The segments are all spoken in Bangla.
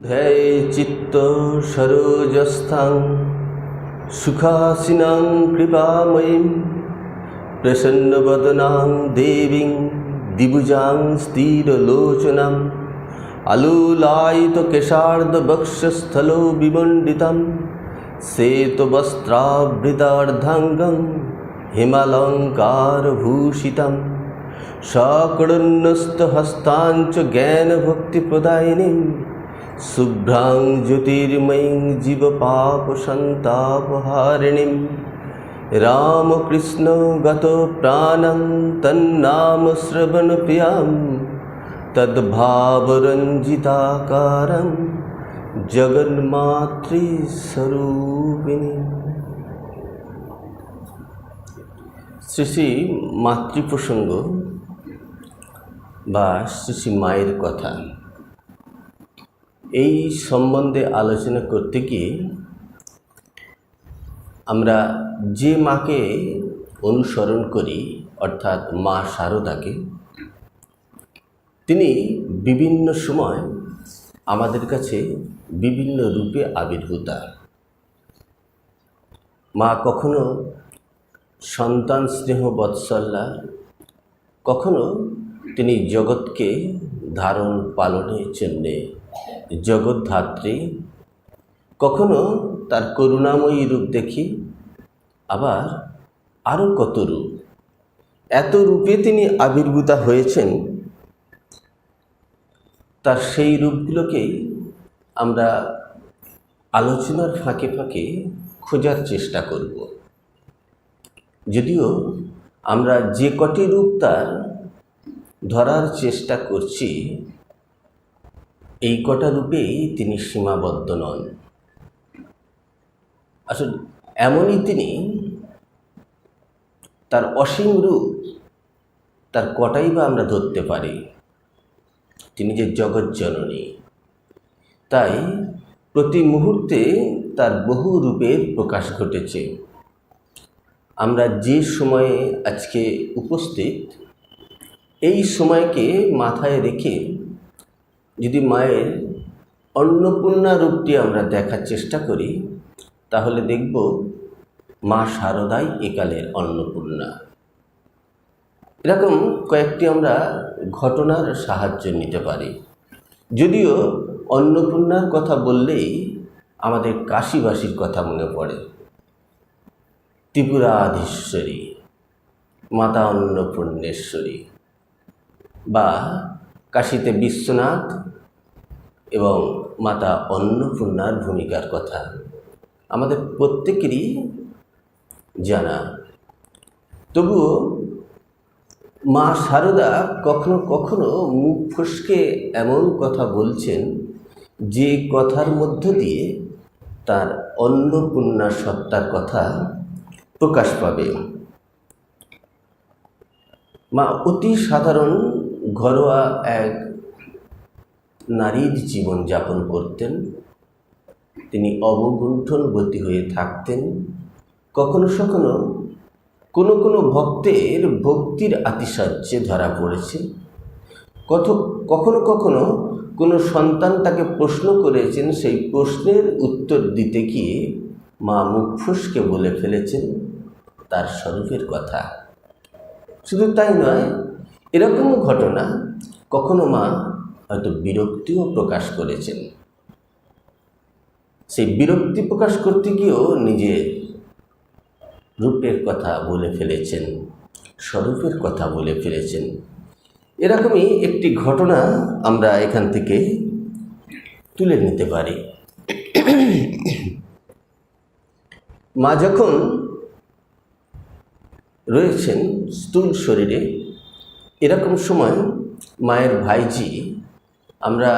ध्येयचित्त सरोजस्थां सुखासिनां कृपामयीं प्रसन्नवदनां देवीं दिवुजां स्थिरलोचनाम् आलूलायितकेशार्धवक्षस्थलो विमण्डितं श्वेतवस्त्रावृतार्धाङ्गं हिमालङ्कारभूषितं सकरुणस्थहस्तां च ज्ञानभक्तिप्रदायिनीं शुभ्रां ज्योतिर्मयीं जीवपापसन्तापहारिणीं रामकृष्णगतप्राणं तन्नामश्रवणप्रियां तद्भावरञ्जिताकारं जगन्मातृस्वरूपिणीं। শ্রী শ্রী মাতৃপ্রসঙ্গ বা শ্রী শ্রী মায়ের কথা, এই সম্বন্ধে আলোচনা করতে গিয়ে আমরা যে মাকে অনুসরণ করি অর্থাৎ মা শারদাকে, তিনি বিভিন্ন সময় আমাদের কাছে বিভিন্ন রূপে আবির্ভূতা। মা কখনো সন্তান স্নেহ বৎসল্যা, কখনো তিনি জগৎকে ধারণ পালনের জন্যে জগৎধাত্রী, কখনো তার করুণাময়ী রূপ দেখি, আবার আরও কত রূপ। এত রূপে তিনি আবির্ভূতা হয়েছেন, তার সেই রূপগুলোকেই আমরা আলোচনার ফাঁকে ফাঁকে খোঁজার চেষ্টা করব। যদিও আমরা যে কটি রূপ তার ধরার চেষ্টা করছি, এই কটা রূপেই তিনি সীমাবদ্ধ নন। আসলে এমনই তিনি, তার অসীম রূপ, তার কটাই বা আমরা ধরতে পারি। তিনি যে জগৎ জননী, তাই প্রতি মুহূর্তে তার বহু রূপের প্রকাশ ঘটেছে। আমরা যে সময়ে আজকে উপস্থিত, এই সময়কে মাথায় রেখে যদি মায়ের অন্নপূর্ণা রূপটি আমরা দেখার চেষ্টা করি, তাহলে দেখব মা শারদাই একালের অন্নপূর্ণা। এরকম কয়েকটি আমরা ঘটনার সাহায্য নিতে পারি। যদিও অন্নপূর্ণার কথা বললেই আমাদের কাশীবাসীর কথা মনে পড়ে, ত্রিপুরাধীশ্বরী, মাতা অন্নপূর্ণেশ্বরী, বা কাশীতে বিশ্বনাথ এবং মাতা অন্নপূর্ণার ভূমিকার কথা আমাদের প্রত্যেকেরই জানা। তবুও মা শারদা কখনো কখনো মুখ ফসকে এমন কথা বলছেন যে কথার মধ্য দিয়ে তার অন্নপূর্ণা সত্তার কথা প্রকাশ পাবে। মা অতি সাধারণ ঘরোয়া এক নারীর জীবন যাপন করতেন। তিনি অবগুণ্ঠনবতী হয়ে থাকতেন। কখনো কখনো কোনো ভক্তের ভক্তির আতিশয্যে ধরা পড়েছে। কখনো কখনো কোনো সন্তান তাকে প্রশ্ন করেছেন, সেই প্রশ্নের উত্তর দিতে গিয়ে মা মুখ ফসকে বলে ফেলেছেন তার স্বরূপের কথা। শুধু তাই নয়, এরকমও ঘটনা কখনো মা হয়তো বিরক্তিও প্রকাশ করেছেন। সেই বিরক্তি প্রকাশ করতে গিয়েও নিজের রূপের কথা বলে ফেলেছেন, স্বরূপের কথা বলে ফেলেছেন। এরকমই একটি ঘটনা আমরা এখান থেকে তুলে নিতে পারি। মা যখন রয়েছেন স্থূল শরীরে, এরকম সময় মায়ের ভাইজি, আমরা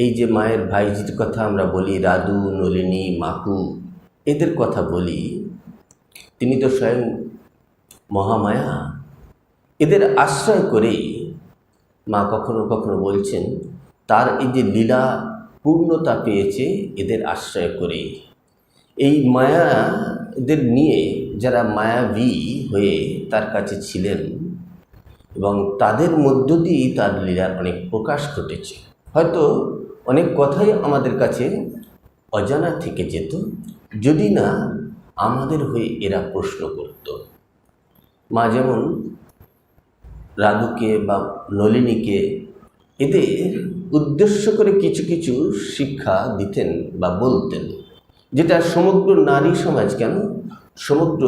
এই যে মায়ের ভাইজির কথা আমরা বলি, রাধু, নলিনী, মাকু, এদের কথা বলি, তিনি তো স্বয়ং মহামায়া। এদের আশ্রয় করেই মা কখনো কখনো বলছেন তার এই যে লীলা পূর্ণতা পেয়েছে এদের আশ্রয় করেই। এই মায়াদের নিয়ে যারা মায়াবী হয়ে তার কাছে ছিলেন এবং তাদের মধ্য দিয়েই তার লীলার অনেক প্রকাশ ঘটেছে। হয়তো অনেক কথাই আমাদের কাছে অজানা থেকে যেত যদি না আমাদের হয়ে এরা প্রশ্ন করত। মা যেমন রাধুকে বা নলিনীকে এদের উদ্দেশ্য করে কিছু কিছু শিক্ষা দিতেন বা বলতেন, যেটা সমগ্র নারী সমাজ কেন সমগ্র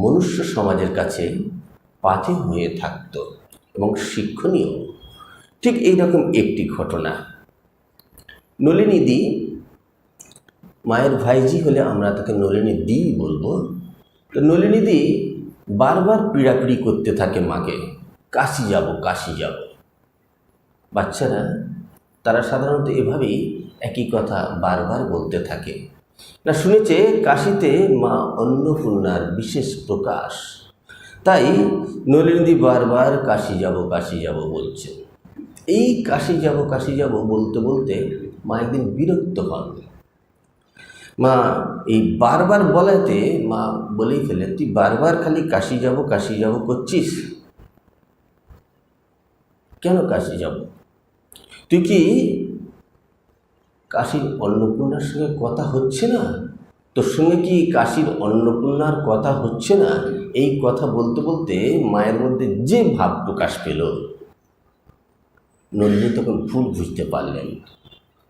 মনুষ্য সমাজের কাছে পাথে হয়ে থাকত এবং শিক্ষণীয়। ঠিক এইরকম একটি ঘটনা, নলিনীদি মায়ের ভাইজি হলে আমরা তাকে নলিনী দি বলবো। তো নলিনীদি বারবার পীড়াপিড়ি করতে থাকে মাকে, কাশি যাব কাশি যাব। বাচ্চারা তারা সাধারণত এভাবেই একই কথা বারবার বলতে থাকে। না শুনেছে কাশিতে মা অন্নপূর্ণার বিশেষ প্রকাশ, তাই নলিনীদি বারবার কাশি যাব বলছেন। এই কাশি যাব বলতে বলতে মা একদিন বিরক্ত হন। মা এই বারবার বলাতে মা বলেই ফেলে, তুই বারবার খালি কাশি যাব করছিস, কেন কাশি যাব? তুই কি কাশীর অন্নপূর্ণার সঙ্গে কথা হচ্ছে না? তোর সঙ্গে কি কাশীর অন্নপূর্ণার কথা হচ্ছে না? এই কথা বলতে বলতে মায়ের মধ্যে যে ভাব প্রকাশ পেল, নলিনী তখন ভুল বুঝতে পারলেন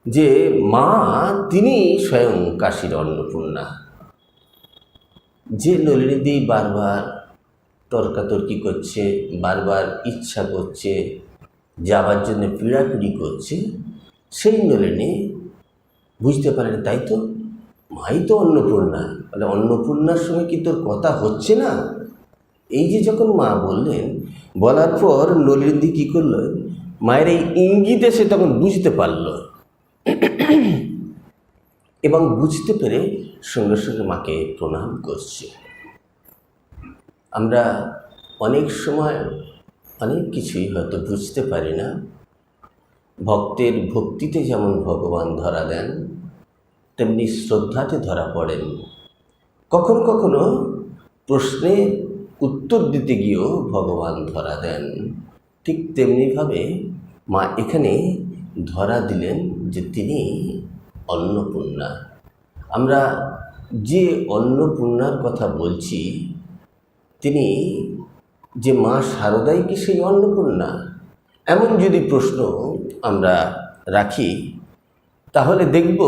যে মা তিনি স্বয়ং কাশীর অন্নপূর্ণা। যে নলিনীদি বারবার তর্কাতর্কি করছে, বারবার ইচ্ছা করছে যাবার জন্য পীড়াপিড়ি করছে, সেই নলিনী বুঝতে পারেন তাই তো মাই তো অন্নপূর্ণা, বলে অন্নপূর্ণার সঙ্গে কি তোর কথা হচ্ছে না? এই যে যখন মা বললেন, বলার পর নলিনী কী করলো, মায়ের এই ইঙ্গিতে সে তখন বুঝতে পারল এবং বুঝতে পেরে সঙ্গে সঙ্গে মাকে প্রণাম করছে। আমরা অনেক সময় অনেক কিছুই হয়তো বুঝতে পারি না। ভক্তের ভক্তিতে যেমন ভগবান ধরা দেন, তেমনি শ্রদ্ধাতে ধরা পড়েন। কখনো কখনো প্রশ্নের উত্তর দিতে গিয়েও ভগবান ধরা দেন। ঠিক তেমনিভাবে মা এখানে ধরা দিলেন যে তিনি অন্নপূর্ণা। আমরা যে অন্নপূর্ণার কথা বলছি, তিনি যে মা শারদাই কি সেই অন্নপূর্ণা? এমন যদি প্রশ্ন আমরা রাখি, তাহলে দেখব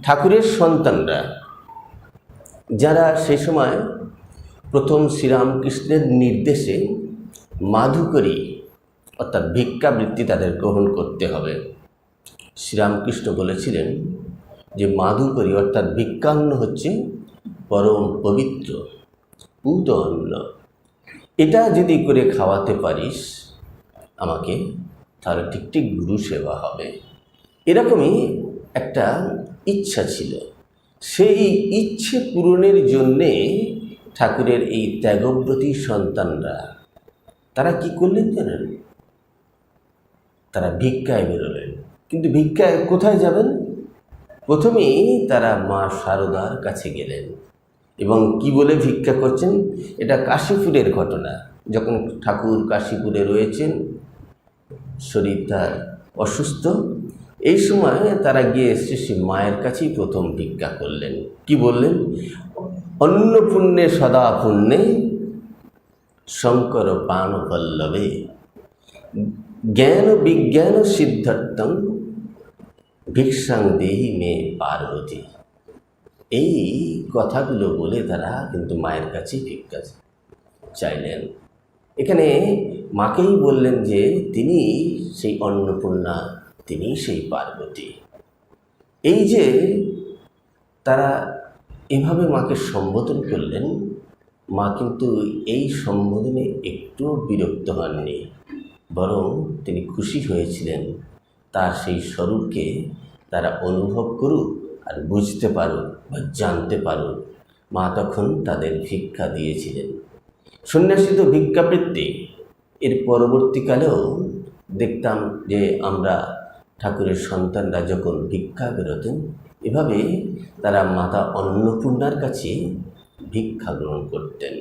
ঠাকুরের সন্তানরা যারা সেই সময় প্রথম শ্রীরামকৃষ্ণের নির্দেশে মাধুকরী অর্থাৎ ভিক্ষাবৃত্তি তাদের গ্রহণ করতে হবে। শ্রীরামকৃষ্ণ বলেছিলেন যে মাধুকরী অর্থাৎ ভিক্ষান্ন হচ্ছে পরম পবিত্র পূত অন্ন, এটা যদি করে খাওয়াতে পারিস আমাকে, তাহলে ঠিক ঠিক গুরু সেবা হবে। এরকমই একটা ইচ্ছা ছিল। সেই ইচ্ছে পূরণের জন্যে ঠাকুরের এই ত্যাগব্রতী সন্তানরা তারা কি করলেন জানেন? তারা ভিক্ষায় বেরোলেন। কিন্তু ভিক্ষায় কোথায় যাবেন? প্রথমেই তারা মা শারদার কাছে গেলেন এবং কি বলে ভিক্ষা করছেন, এটা কাশীপুরের ঘটনা। যখন ঠাকুর কাশীপুরে রয়েছেন, শরীর তার অসুস্থ, এই সময় তারা গিয়ে শ্রী মায়ের কাছেই প্রথম ভিক্ষা করলেন। কি বললেন? অন্নপূর্ণে সদা পুণ্যে শঙ্কর পানপল্লবে জ্ঞান বিজ্ঞান সিদ্ধার্থং ভিক্ষাং দেহি মে পার্বতী। এই কথাগুলো বলে তারা কিন্তু মায়ের কাছে ভিক্ষা চাইলেন। এখানে মাকেই বললেন যে তিনি সেই অন্নপূর্ণা, তিনি সেই পার্বতী। এই যে তারা এভাবে মাকে সম্বোধন করলেন, মা কিন্তু এই সম্বোধনে একটুও বিরক্ত হননি, বরং তিনি খুশি হয়েছিলেন তার সেই স্বরূপকে তারা অনুভব করুক আর বুঝতে পারুক বা জানতে পারুক। মা তখন তাদের ভিক্ষা দিয়েছিলেন। সন্ন্যাসী তো ভিক্ষাবৃত্তি, এর পরবর্তীকালেও দেখতাম যে আমরা ঠাকুরের সন্তানরা যখন ভিক্ষা বেরোতেন, এভাবে তারা মাতা অন্নপূর্ণার কাছে ভিক্ষা গ্রহণ করতেন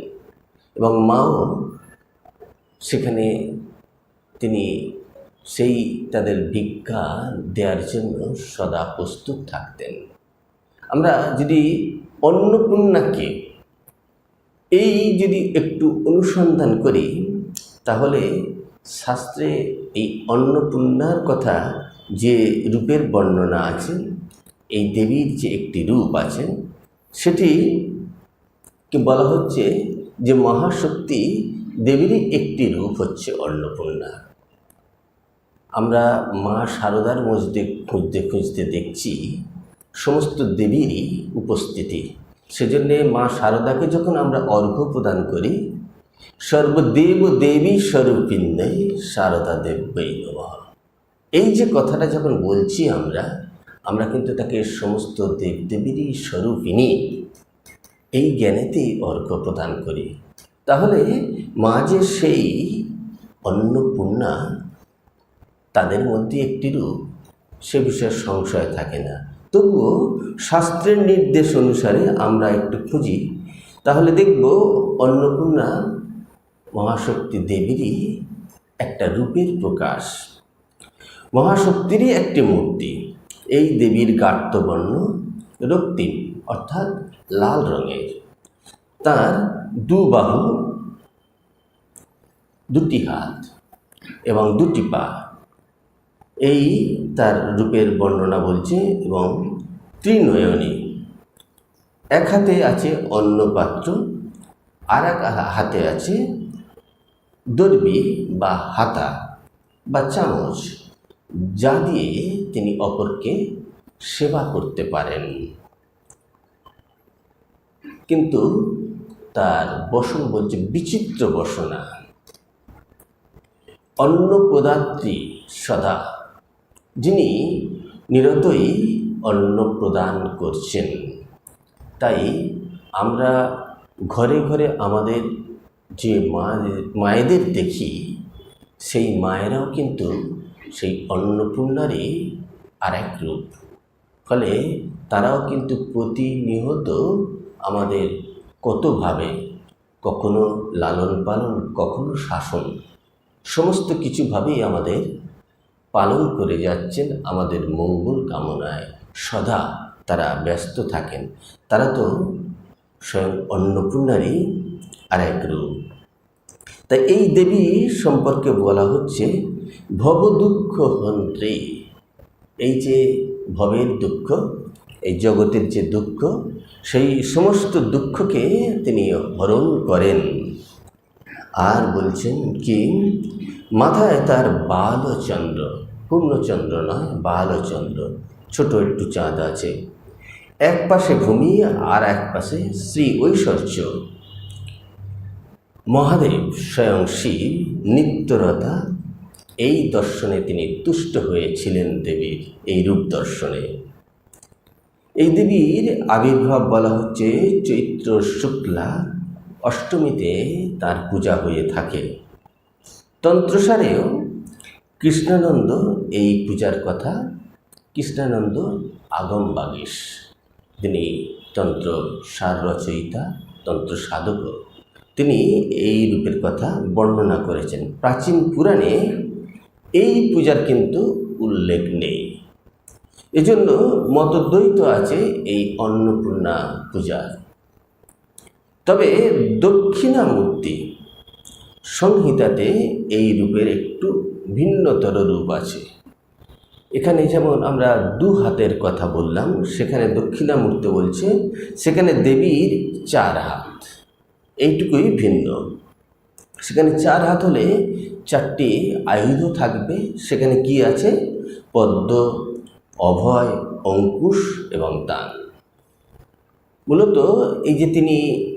এবং মাও সেখানে তিনি সেই তাদের ভিক্ষা দেওয়ার জন্য সদা প্রস্তুত থাকতেন। আমরা যদি অন্নপূর্ণাকে যদি একটু অনুসন্ধান করি, তাহলে শাস্ত্রে এই অন্নপূর্ণার কথা যে রূপের বর্ণনা আছে, এই দেবীর যে একটি রূপ আছে, সেটিকে বলা হচ্ছে যে মহাশক্তি দেবীরই একটি রূপ হচ্ছে অন্নপূর্ণা। আমরা মা শারদার মধ্যে খুঁজতে দেখছি সমস্ত দেবীরই উপস্থিতি। সেজন্যে মা শারদাকে যখন আমরা অর্ঘ্য প্রদান করি, সর্বদেব দেবী স্বরূপিণ্যে শারদা দেব্যৈ নমঃ, এই যে কথাটা যখন বলছি আমরা কিন্তু তাকে সমস্ত দেবদেবীরই স্বরূপিণী এই জ্ঞানেতেই অর্ঘ্য প্রদান করি। তাহলে মা যে সেই অন্নপূর্ণা, তাদের মধ্যে একটি রূপ, সে বিষয়ে সংশয় থাকে না। তবুও শাস্ত্রের নির্দেশ অনুসারে আমরা একটু খুঁজি, তাহলে দেখব অন্নপূর্ণা মহাশক্তি দেবীরই একটা রূপের প্রকাশ, মহাশক্তিরই একটি মূর্তি। এই দেবীর গাত্রবর্ণ রক্তিম অর্থাৎ লাল রঙের, তার দুবাহু, দুটি হাত এবং দুটি পা, এই তার রূপের বর্ণনা বলছে। এবং ত্রিনয়নী, এক হাতে আছে অন্নপাত্র, আর এক হাতে আছে দর্বি বা হাতা বা চামচ, যা দিয়ে তিনি অপরকে সেবা করতে পারেন। কিন্তু তার বসন বলছে বিচিত্র বসনা, অন্নপ্রদাত্রী সদা, যিনি নিরতই অন্ন প্রদান করছেন। তাই আমরা ঘরে ঘরে আমাদের যে মায়েদের দেখি, সেই মায়েরাও কিন্তু সেই অন্নপূর্ণারই আর এক রূপ। ফলে তারাও কিন্তু প্রতিনিয়ত আমাদের কতভাবে, কখনো লালন পালন, কখনো শাসন, সমস্ত কিছুভাবেই আমাদের পালন করে যাচ্ছেন। আমাদের মঙ্গল কামনায় সদা তারা ব্যস্ত থাকেন। তারা তো স্বয়ং অন্নপূর্ণারই আর এক রূপ। তাই এই দেবী সম্পর্কে বলা হচ্ছে ভব দুঃখ হন্ত্রী। এই যে ভবের দুঃখ, এই জগতের যে দুঃখ, সেই সমস্ত দুঃখকে তিনি হরণ করেন। আর বলছেন কি, মাথায় তার বালচন্দ্র, পূর্ণচন্দ্র নয়, বালচন্দ্র, ছোট একটু চাঁদ আছে, এক পাশে ভূমি আর এক পাশে শ্রী ঐশ্বর্য। মহাদেব স্বয়ং শিব নিত্যরতা, এই দর্শনে তিনি তুষ্ট হয়েছিলেন দেবীর এই রূপ দর্শনে। এই দেবীর আবির্ভাব বলা হচ্ছে চৈত্র শুক্লা অষ্টমীতে তার পূজা হয়ে থাকে। তন্ত্রসারেও কৃষ্ণানন্দ এই পূজার কথা, কৃষ্ণানন্দ আগম বাগীশ, তিনি তন্ত্র সার রচয়িতা, তন্ত্র সাধক, তিনি এই রূপের কথা বর্ণনা করেছেন। প্রাচীন পুরাণে এই পূজার কিন্তু উল্লেখ নেই। এজন্য মতদ্বৈত আছে এই অন্নপূর্ণা পূজা। তবে দক্ষিণামূর্তি সংহিতাতে এই রূপের একটু ভিন্নতর রূপ আছে। এখানে যেমন আমরা দু হাতের কথা বললাম, সেখানে দক্ষিণামূর্তি বলছে সেখানে দেবীর 4 হাত, এইটুকুই ভিন্ন। সেখানে 4 হাত হলে 4টি আয়ুধ থাকবে। সেখানে কি আছে? পদ্ম, অভয়, অঙ্কুশ এবং দান। মূলত এই যে তিনি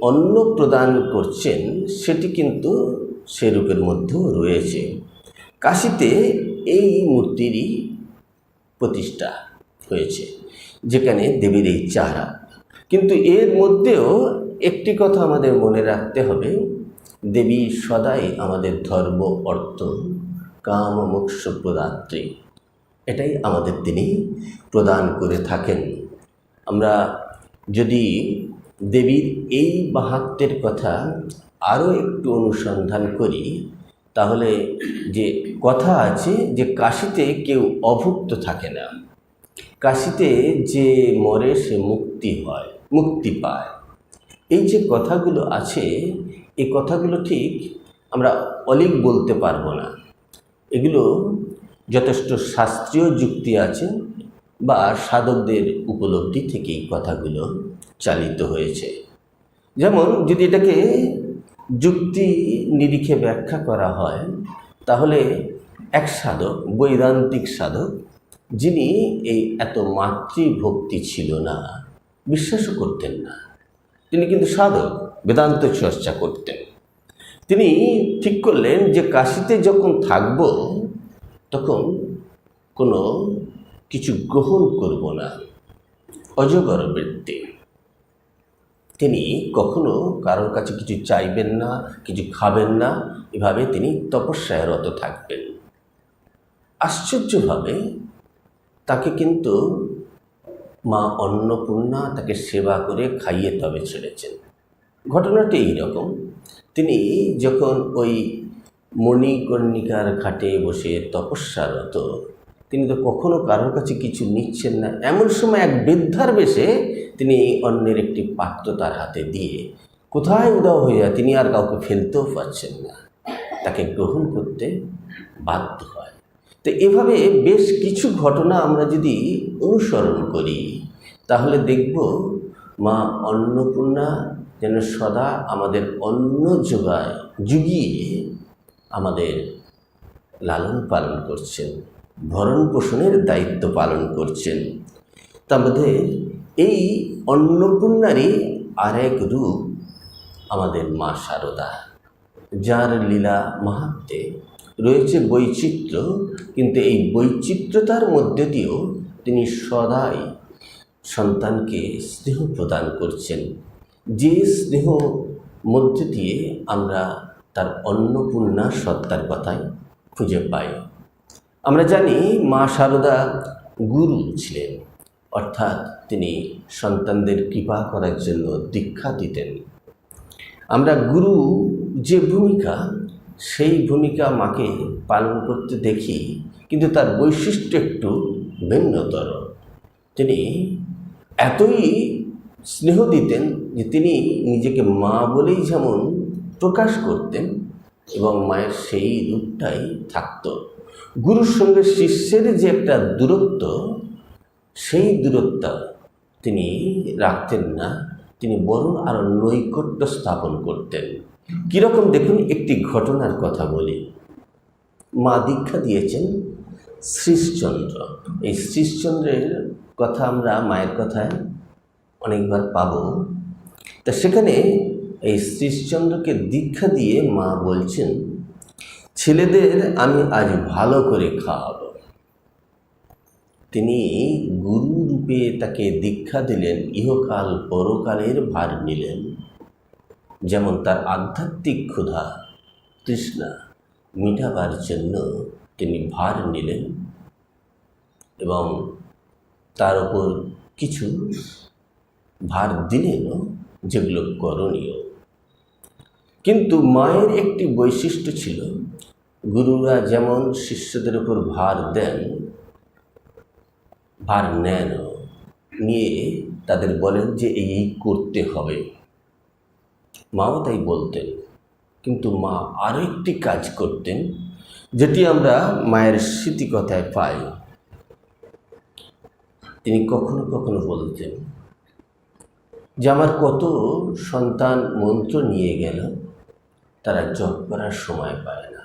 অন্ন প্রদান করছেন, সেটি কিন্তু সে রূপের মধ্যেও রয়েছে। কাশীতে এই মূর্তিরই প্রতিষ্ঠা হয়েছে, যেখানে দেবীর এই 4 হাত। কিন্তু এর মধ্যেও একটি কথা আমাদের মনে রাখতে হবে, দেবী সদাই আমাদের ধর্ম, অর্থ, কাম, মোক্ষ প্রদাত্রী, এটাই আমাদের তিনি প্রদান করে থাকেন। আমরা যদি দেবীর এই মাহাত্ম্যের কথা আরও একটু অনুসন্ধান করি, তাহলে যে কথা আছে যে কাশিতে কেউ অভুক্ত থাকে না, কাশিতে যে মরে সে মুক্তি পায়। এই যে কথাগুলো আছে, এই কথাগুলো ঠিক আমরা অলিক বলতে পারবো না। এগুলো যথেষ্ট শাস্ত্রীয় যুক্তি আছে বা সাধকদের উপলব্ধি থেকেই কথাগুলো চালিত হয়েছে। যেমন যদি এটাকে যুক্তি নিরিখে ব্যাখ্যা করা হয়, তাহলে এক সাধক, বৈদান্তিক সাধক, যিনি এই এত মাতৃভক্তি ছিল না, বিশ্বাসও করতেন না, তিনি কিন্তু সাধক, বেদান্ত চর্চা করতেন। তিনি ঠিক করলেন যে কাশিতে যখন থাকব তখন কোনো কিছু গ্রহণ করব না, অজগর বৃত্তি। তিনি কখনো কারোর কাছে কিছু চাইবেন না, কিছু খাবেন না, এভাবে তিনি তপস্যায় রত থাকবেন। আশ্চর্যভাবে তাকে কিন্তু মা অন্নপূর্ণা তাকে সেবা করে খাইয়ে তবে ছেড়েছেন। ঘটনাটি এইরকম, তিনি যখন ওই মণিকর্ণিকার ঘাটে বসে তপস্যারত, তিনি তো কখনো কারোর কাছে কিছু নিচ্ছেন না। এমন সময় এক বৃদ্ধার বেশে তিনি অন্যের একটি পাত্র তার হাতে দিয়ে কোথায় উদাও হয়ে যায়, তিনি আর কাউকে ফেলতেও পারছেন না, তাকে গ্রহণ করতে বাধ্য হয়। তো এভাবে বেশ কিছু ঘটনা আমরা যদি অনুসরণ করি, তাহলে দেখব মা অন্নপূর্ণা যেন সদা আমাদের অন্ন জুগিয়ে আমাদের লালন পালন করছেন, ভরণ পোষণের দায়িত্ব পালন করছেন। তার মধ্যে এই অন্নপূর্ণারই আরেক রূপ আমাদের মা শারদা, যার লীলা মাহাত্ম্যে রয়েছে বৈচিত্র্য, কিন্তু এই বৈচিত্র্যতার মধ্যে দিয়েও তিনি সদাই সন্তানকে স্নেহ প্রদান করছেন, যে স্নেহ মধ্যে দিয়ে আমরা তার অন্নপূর্ণা সত্তার কথাই খুঁজে পাই। আমরা জানি মা শারদা গুরু ছিলেন, অর্থাৎ তিনি সন্তানদের কৃপা করার জন্য দীক্ষা দিতেন। আমরা গুরু যে ভূমিকা, সেই ভূমিকা মাকে পালন করতে দেখি, কিন্তু তার বৈশিষ্ট্য একটু ভিন্নতর। তিনি এতই স্নেহ দিতেন যে তিনি নিজেকে মা বলেই যেমন প্রকাশ করতেন এবং মায়ের সেই রূপটাই থাকত। গুরুর সঙ্গে শিষ্যের যে একটা দূরত্ব, সেই দূরত্ব তিনি রাখতেন না, তিনি বরং আরও নৈকট্য স্থাপন করতেন। কীরকম দেখুন, একটি ঘটনার কথা বলি। মা দীক্ষা দিয়েছেন শ্রীশচন্দ্র। এই শ্রীশচন্দ্রের কথা আমরা মায়ের কথায় অনেকবার পাব। তা সেখানে এই শ্রীশচন্দ্রকে দীক্ষা দিয়ে মা বলছেন, ছেলেদের আমি আজ ভালো করে খাওয়াবো। তিনি গুরু রূপে তাকে দীক্ষা দিলেন, ইহকাল পরকালের ভার নিলেন। যেমন তার আধ্যাত্মিক ক্ষুধা তৃষ্ণা মিটাবার জন্য তিনি ভার নিলেন এবং তার উপর কিছু ভার দিলেনও, যেগুলো করণীয়। কিন্তু মায়ের একটি বৈশিষ্ট্য ছিল, গুরুরা যেমন শিষ্যদের উপর ভার দেন, ভার নেন, নিয়ে তাদের বলেন যে এই করতে হবে, মাও তাই বলতেন। কিন্তু মা আরও একটি কাজ করতেন, যেটি আমরা মায়ের স্মৃতিকথায় পাই। তিনি কখনো কখনো বলতেন যে আমার কত সন্তান মন্ত্র নিয়ে গেল, তারা জপ করার সময় পায় না,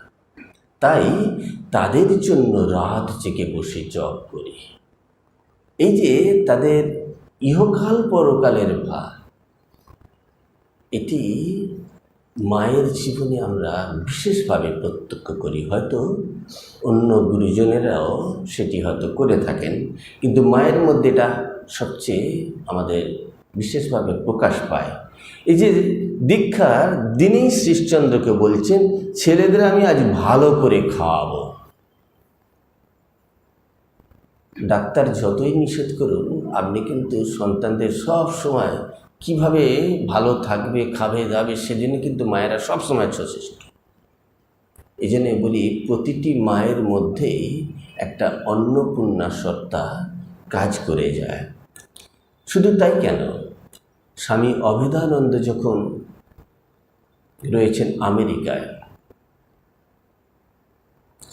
তাই তাদের জন্য রাত জেগে বসে জপ করি। এই যে তাদের ইহকাল পরকালের ভার, এটি মায়ের জীবনে আমরা বিশেষভাবে প্রত্যক্ষ করি। হয়তো অন্য গুরুজনেরাও সেটি হয়তো করে থাকেন, কিন্তু মায়ের মধ্যে এটা সবচেয়ে আমাদের বিশেষভাবে প্রকাশ পায়। এই যে দীক্ষার দিনেই শ্রীশচন্দ্রকে বলছেন, ছেলেদের আমি আজ ভালো করে খাওয়াবো। ডাক্তার যতই নিষেধ করুন, আপনি কিন্তু সন্তানদের সব সময় কিভাবে ভালো থাকবে, খাবে দাবে, সেজন্য কিন্তু মায়েরা সব সময় সচেষ্ট। এই জন্য বলি প্রতিটি মায়ের মধ্যেই একটা অন্নপূর্ণা সত্তা কাজ করে যায়। শুধু তাই কেন, স্বামী অভেদানন্দ যখন রয়েছেন আমেরিকায়,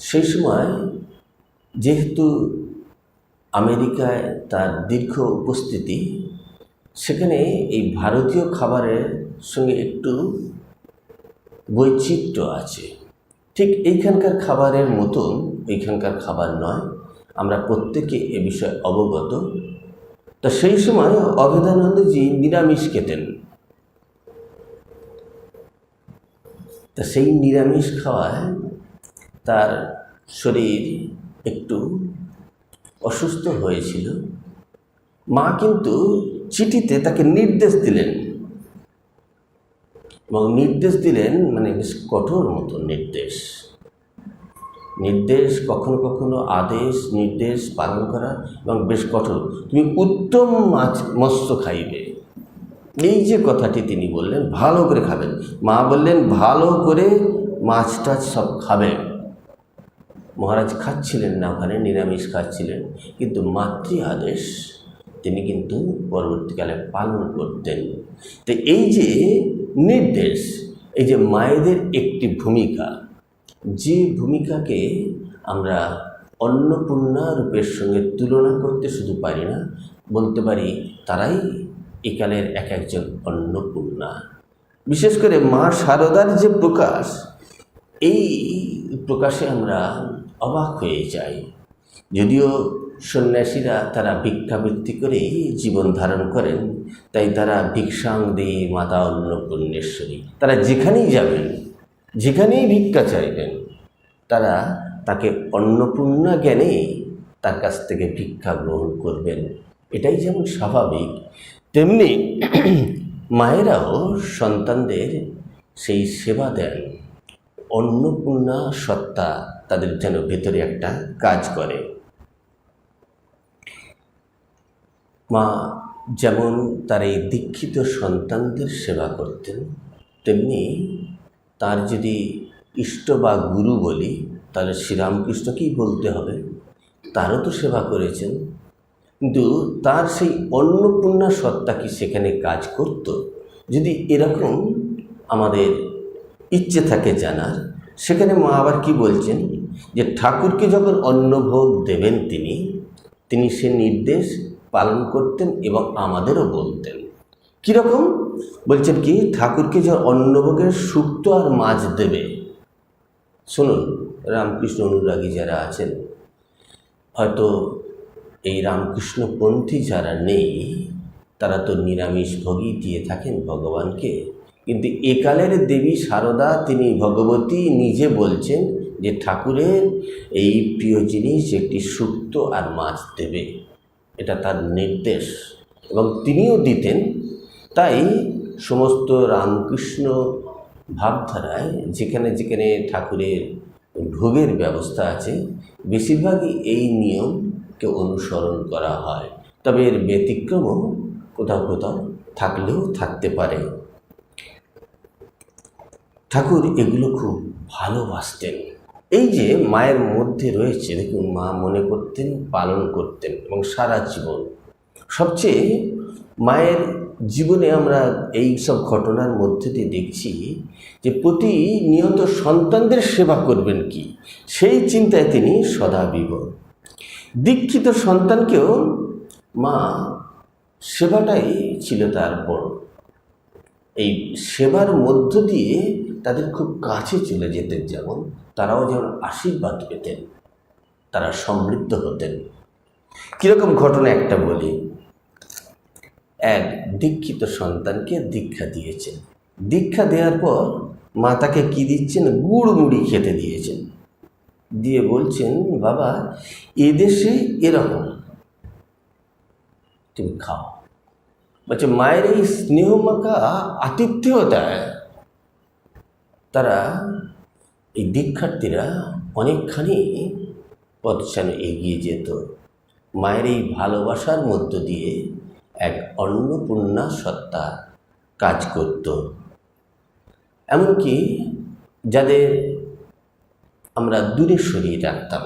সেই সময় যেহেতু আমেরিকায় তার দীর্ঘ উপস্থিতি, সেখানে এই ভারতীয় খাবারের সঙ্গে একটু বৈচিত্র্য আছে। ঠিক এইখানকার খাবারের মতন এইখানকার খাবার নয়, আমরা প্রত্যেকে এ বিষয়ে অবগত। তা সেই সময় অভেদানন্দজি নিরামিষ খেতেন। তা সেই নিরামিষ খাওয়ায় তার শরীর একটু অসুস্থ হয়েছিল। মা কিন্তু চিঠিতে তাকে নির্দেশ দিলেন, এবং নির্দেশ দিলেন মানে বেশ কঠোর মতো নির্দেশ, কখনো কখনো আদেশ নির্দেশ পালন করা, এবং বেশ কঠোর। তুমি উত্তম মাছ মৎস্য খাইবে, এই যে কথাটি তিনি বললেন, ভালো করে খাবেন। মা বললেন ভালো করে মাছ টাছ সব খাবেন। মহারাজ খাচ্ছিলেন না, ওখানে নিরামিষ খাচ্ছিলেন, কিন্তু মাতৃ আদেশ তিনি কিন্তু পরবর্তীকালে পালন করতেন। তো এই যে নির্দেশ, এই যে মায়েদের একটি ভূমিকা, যে ভূমিকাকে আমরা অন্নপূর্ণা রূপের সঙ্গে তুলনা করতে শুধু পারি না, বলতে পারি তারাই একালের এক একজন অন্নপূর্ণা। বিশেষ করে মা শারদার যে প্রকাশ, এই প্রকাশে আমরা অবাক হয়ে যাই। যদিও সন্ন্যাসীরা তারা ভিক্ষাবৃত্তি করেই জীবন ধারণ করেন, তাই তারা ভিক্ষাং দিয়ে মাতা অন্নপূর্ণেশ্বরী, তারা যেখানেই যাবেন, যেখানেই ভিক্ষা চাইবেন, তারা তাকে অন্নপূর্ণা জ্ঞানে তার কাছ থেকে ভিক্ষা গ্রহণ করবেন। এটাই যেমন স্বাভাবিক, তেমনি মায়েরাও সন্তানদের সেই সেবা দেন। অন্নপূর্ণা সত্তা তাদের যেন ভেতরে একটা কাজ করে। মা যেমন তার এই দীক্ষিত সন্তানদের সেবা করতেন, তেমনি তার যদি ইষ্ট বা গুরু বলি, তাহলে শ্রীরামকৃষ্ণকেই বলতে হবে, তারও তো সেবা করেছেন। কিন্তু তার সেই অন্নপূর্ণা সত্তা কি সেখানে কাজ করত? যদি এরকম আমাদের ইচ্ছে থাকে জানার, সেখানে মা আবার কি বলছেন, যে ঠাকুরকে যখন অন্নভোগ দেবেন তিনি সে নির্দেশ পালন করতেন এবং আমাদেরও বলতেন। কীরকম বলছেন কি, ঠাকুরকে যে অন্নভোগের শুক্তো আর মাছ দেবে, শুনুন, রামকৃষ্ণ অনুরাগী যারা আছেন, হয়তো এই রামকৃষ্ণপন্থী যারা নেই, তারা তো নিরামিষ ভোগই দিয়ে থাকেন ভগবানকে। কিন্তু একালের দেবী শারদা, তিনি ভগবতী নিজে বলছেন যে ঠাকুরের এই প্রিয় জিনিস একটি শুক্তো আর মাছ দেবে, এটা তার নির্দেশ, এবং তিনিও দিতেন। তাই সমস্ত রামকৃষ্ণ ভাবধারায় যেখানে যেখানে ঠাকুরের ভোগের ব্যবস্থা আছে, বেশিরভাগই এই নিয়মকে অনুসরণ করা হয়। তবে এর ব্যতিক্রমও কোথাও কোথাও থাকলেও থাকতে পারে। ঠাকুর এগুলো খুব ভালোবাসতেন। এই যে মায়ের মধ্যে রয়েছে, দেখুন, মা মনে করতেন, পালন করতেন, এবং সারা জীবন। সবচেয়ে মায়ের জীবনে আমরা এই সব ঘটনার মধ্যে দিয়ে দেখছি যে প্রতিনিয়ত সন্তানদের সেবা করবেন কি, সেই চিন্তায় তিনি সদা বিভোর। দীক্ষিত সন্তানকেও মা সেবাটাই ছিল তার বড়। এই সেবার মধ্য দিয়ে তাদের খুব কাছে চলে যেতেন, যেমন তারাও যেমন আশীর্বাদ পেতেন, তারা সমৃদ্ধ হতেন। কীরকম ঘটনা একটা বলি। এক দীক্ষিত সন্তানকে দীক্ষা দিয়েছেন। দীক্ষা দেওয়ার পর মা তাকে কী দিচ্ছেন, গুড় মুড়ি খেতে দিয়েছেন। দিয়ে বলছেন, বাবা, এদেশে এরকম, তুমি খাও। বলছে মায়ের এই স্নেহমাখা আতিথ্যতায় তারা, এই দীক্ষার্থীরা অনেকখানি পথ যেন এগিয়ে যেত। মায়ের এই ভালোবাসার মধ্য দিয়ে এক অন্নপূর্ণা সত্তা কাজ করত। এমনকি যাদের আমরা দূরে সরিয়ে রাখতাম।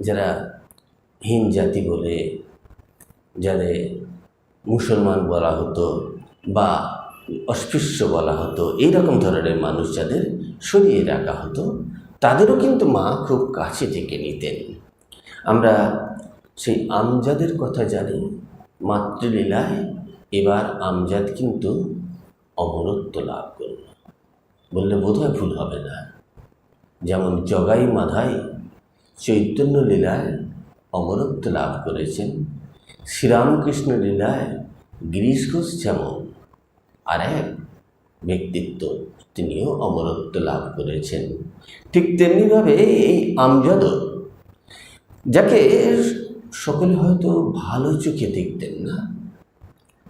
যারা হীন জাতি বলে, যাদের মুসলমান বলা হতো বা অস্পৃশ্য বলা হতো, এইরকম ধরনের মানুষ যাদের সরিয়ে রাখা হতো, তাদেরও কিন্তু মা খুব কাছে থেকে নিতেন। আমরা সেই আমজাদের কথা জানি। মাতৃলীলায় এবার আমজাদ কিন্তু অমরত্ব লাভ করল বললে বোধহয় ভুল হবে না। যেমন জগাই মাধাই চৈতন্য লীলায় অমরত্ব লাভ করেছেন, শ্রীরামকৃষ্ণ লীলায় গিরিশ ঘোষ যেমন আর এক ব্যক্তিত্ব, তিনিও অমরত্ব লাভ করেছেন। ঠিক তেমনিভাবে এই আমজাদও, যাকে সকলে হয়তো ভালো চোখে দেখতেন না,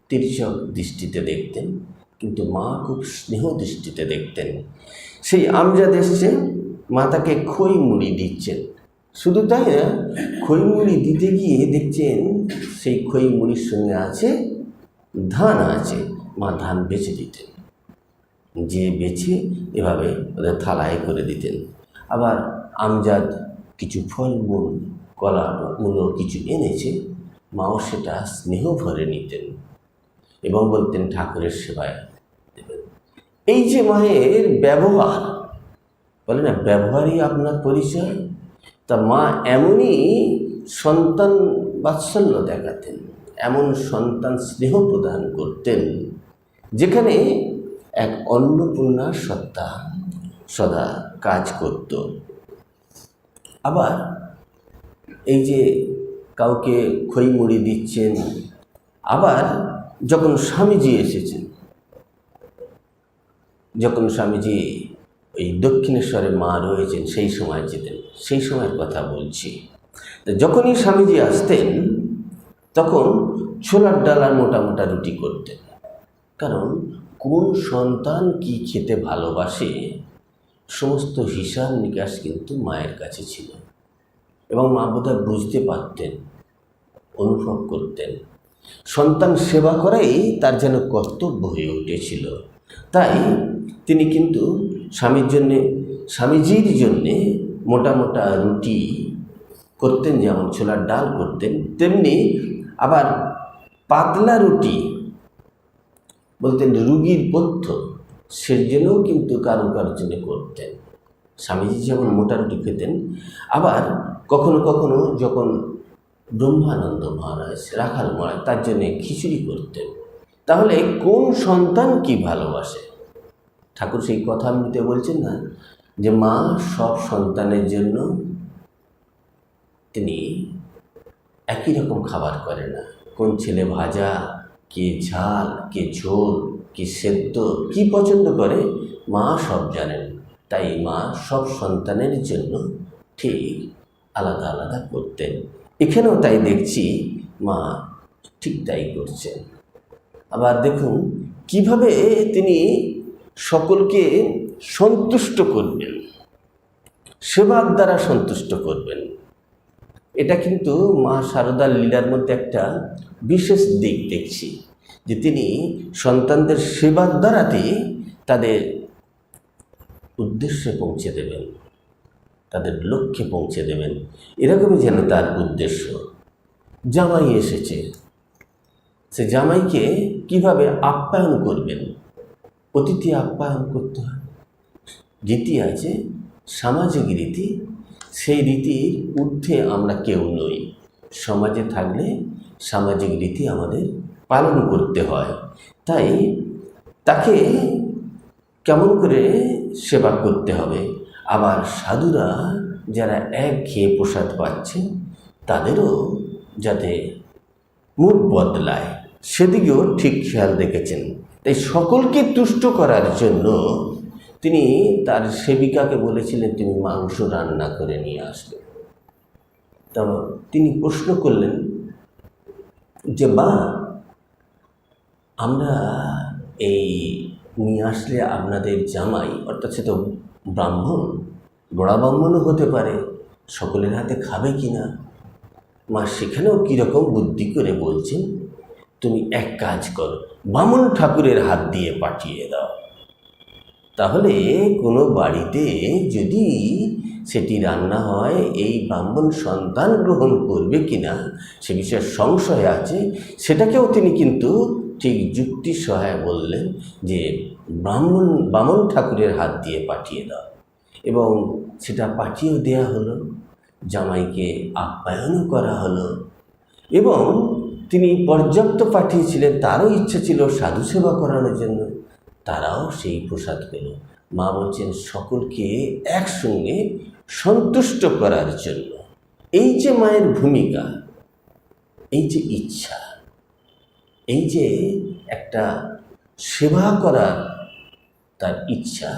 তির্যক দৃষ্টিতে দেখতেন, কিন্তু মা খুব স্নেহ দৃষ্টিতে দেখতেন। সেই আমজাদ এসছে, মা তাকে খই মুড়ি দিচ্ছেন। শুধু তাই না, খই মুড়ি দিতে গিয়ে দেখছেন সেই খই মুড়ির সঙ্গে আছে ধান আছে। মা ধান বেছে দিতেন, যে বেছে এভাবে ওদের থালায় করে দিতেন। আবার আমজাদ কিছু ফলমূল, কলা মূলো কিছু এনেছে, মাও সেটা স্নেহ ভরে নিতেন এবং বলতেন ঠাকুরের সেবায় দেবেন। এই যে মায়ের ব্যবহার, বলে না ব্যবহারই আপনার পরিচয়, তা মা এমনই সন্তান বাৎসল্য দেখাতেন, এমন সন্তান স্নেহ প্রদান করতেন, যেখানে এক অন্নপূর্ণার সত্তা সদা কাজ করত। আবার এই যে কাউকে খই মুড়ি দিচ্ছেন, আবার যখন স্বামীজি এসেছেন, যখন স্বামীজি ওই দক্ষিণেশ্বরে মা রয়েছেন সেই সময় যেতেন, সেই সময়ের কথা বলছি। যখনই স্বামীজি আসতেন তখন ছোলার ডাল আর মোটা মোটা রুটি করতেন। কারণ কোন সন্তান কি খেতে ভালোবাসে সমস্ত হিসাব নিকাশ কিন্তু মায়ের কাছে ছিল, এবং মা বোধহয় বুঝতে পারতেন, অনুভব করতেন। সন্তান সেবা করাই তার যেন কর্তব্য হয়ে উঠেছিল। তাই তিনি কিন্তু স্বামীজির জন্যে মোটা মোটা রুটি করতেন, যেমন ছোলার ডাল করতেন, তেমনি আবার পাতলা রুটি বলতেন রুগীর পথ্য, সেজন্যও কিন্তু কারো কারোর জন্য করতেন। স্বামীজি যেমন মোটা রুটি খেতেন, আবার কখনো কখনো যখন ব্রহ্মানন্দ মহারাজ রাখাল মহারাজ তার জন্যে খিচুড়ি করতেন। তাহলে কোন সন্তান কি ভালোবাসে? ঠাকুর সেই কথা আমৃতে বলছেন না, যে মা সব সন্তানের জন্য তিনি একই রকম খাবার করে না। কোন ছেলে ভাজা, কে ঝাল, কে ঝোল, কি সেদ্ধ, কি পছন্দ করে মা সব জানেন। তাই মা সব সন্তানের জন্য ঠিক আলাদা আলাদা করতেন। এখানেও তাই দেখছি মা ঠিক তাই করছেন। আবার দেখুন কিভাবে তিনি সকলকে সন্তুষ্ট করবেন, সেবার দ্বারা সন্তুষ্ট করবেন। এটা কিন্তু মা শারদার লীলার মধ্যে একটা বিশেষ দিক দেখছি, যে তিনি সন্তানদের সেবার দ্বারাতেই তাদের উদ্দেশ্যে পৌঁছে দেবেন, তাদের লক্ষ্যে পৌঁছে দেবেন, এরকমই যেন তার উদ্দেশ্য। জামাই এসেছে, সে জামাইকে কিভাবে আপ্যায়ন করবেন? অতিথি আপ্যায়ন করতে হয়, রীতি আছে, সামাজিক রীতি। সেই রীতির ঊর্ধ্বে আমরা কেউ নই। সমাজে থাকলে সামাজিক রীতি আমাদের পালন করতে হয়। তাই তাকে কেমন করে সেবা করতে হবে। আবার সাধুরা যারা একঘেয়ে প্রসাদ পাচ্ছে তাদেরও যাতে মুখ বদলায় সেদিকেও ঠিক খেয়াল রেখেছেন। তাই সকলকে তুষ্ট করার জন্য তিনি তার সেবিকাকে বলেছিলেন তুমি মাংস রান্না করে নিয়ে আসবে। তো তিনি প্রশ্ন করলেন যে মা, আমরা এই নিয়ে আসলে আপনাদের জামাই, অর্থাৎ সে তো ব্রাহ্মণ, বড়া ব্রাহ্মণও হতে পারে, সকলের হাতে খাবে কি না? মা সেখানেও কীরকম বুদ্ধি করে বলছেন, তুমি এক কাজ করো, বামন ঠাকুরের হাত দিয়ে পাঠিয়ে দাও, তাহলে কোনো বাড়িতে যদি সেটি রান্না হয় এই ব্রাহ্মণ সন্তান গ্রহণ করবে কিনা সে বিষয়ে সংশয় আছে, সেটাকেও তিনি কিন্তু ঠিক যুক্তি সহায় বললেন যে বামন ঠাকুরের হাত দিয়ে পাঠিয়ে দাও। এবং সেটা পাঠিয়েও দেয়া হলো, জামাইকে আপ্যায়নও করা হলো এবং তিনি পর্যাপ্ত পাঠিয়েছিলেন, তারও ইচ্ছা ছিল সাধু সেবা করানোর জন্য, তারাও সেই প্রসাদ পেল। মা বলছেন সকলকে একসঙ্গে সন্তুষ্ট করার জন্য। এই যে মায়ের ভূমিকা, এই যে ইচ্ছা, এই যে একটা সেবা করার তার ইচ্ছা,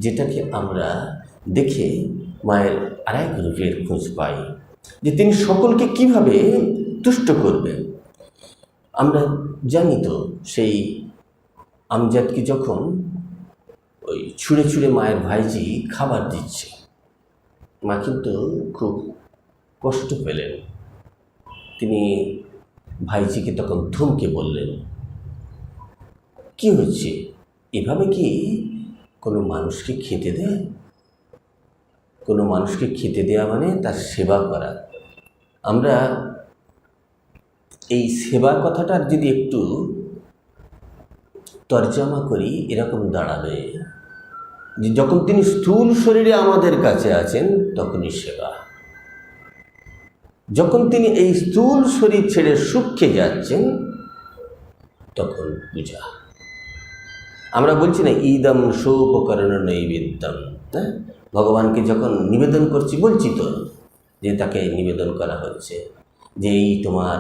যেটাকে আমরা দেখে মায়ের আরেক রূপের খোঁজ পাই যে তিনি সকলকে কিভাবে তুষ্ট করবেন। আমরা জানি তো সেই আমজাদকে যখন ওই ছুঁড়ে ছুঁড়ে মায়ের ভাইজি খাবার দিচ্ছে, মা কিন্তু খুব কষ্ট পেলেন। তিনি ভাইজিকে তখন ধমকে বললেন, কি হচ্ছে, এভাবে কি কোনো মানুষকে খেতে দেয়? কোনো মানুষকে খেতে দেওয়া মানে তার সেবা করা। আমরা এই সেবার কথাটার যদি একটু তর্জমা করি, এরকম দাঁড়াবে যে যখন তিনি স্থূল শরীরে আমাদের কাছে আছেন তখনই সেবা, যখন তিনি এই স্থূল শরীর ছেড়ে সূক্ষ্মে যাচ্ছেন তখন পূজা। আমরা বলছি না ইদম সোপকরণ নৈবেদ্যম, হ্যাঁ, ভগবানকে যখন নিবেদন করছি বলছি তো যে তাকে নিবেদন করা হচ্ছে যে এই তোমার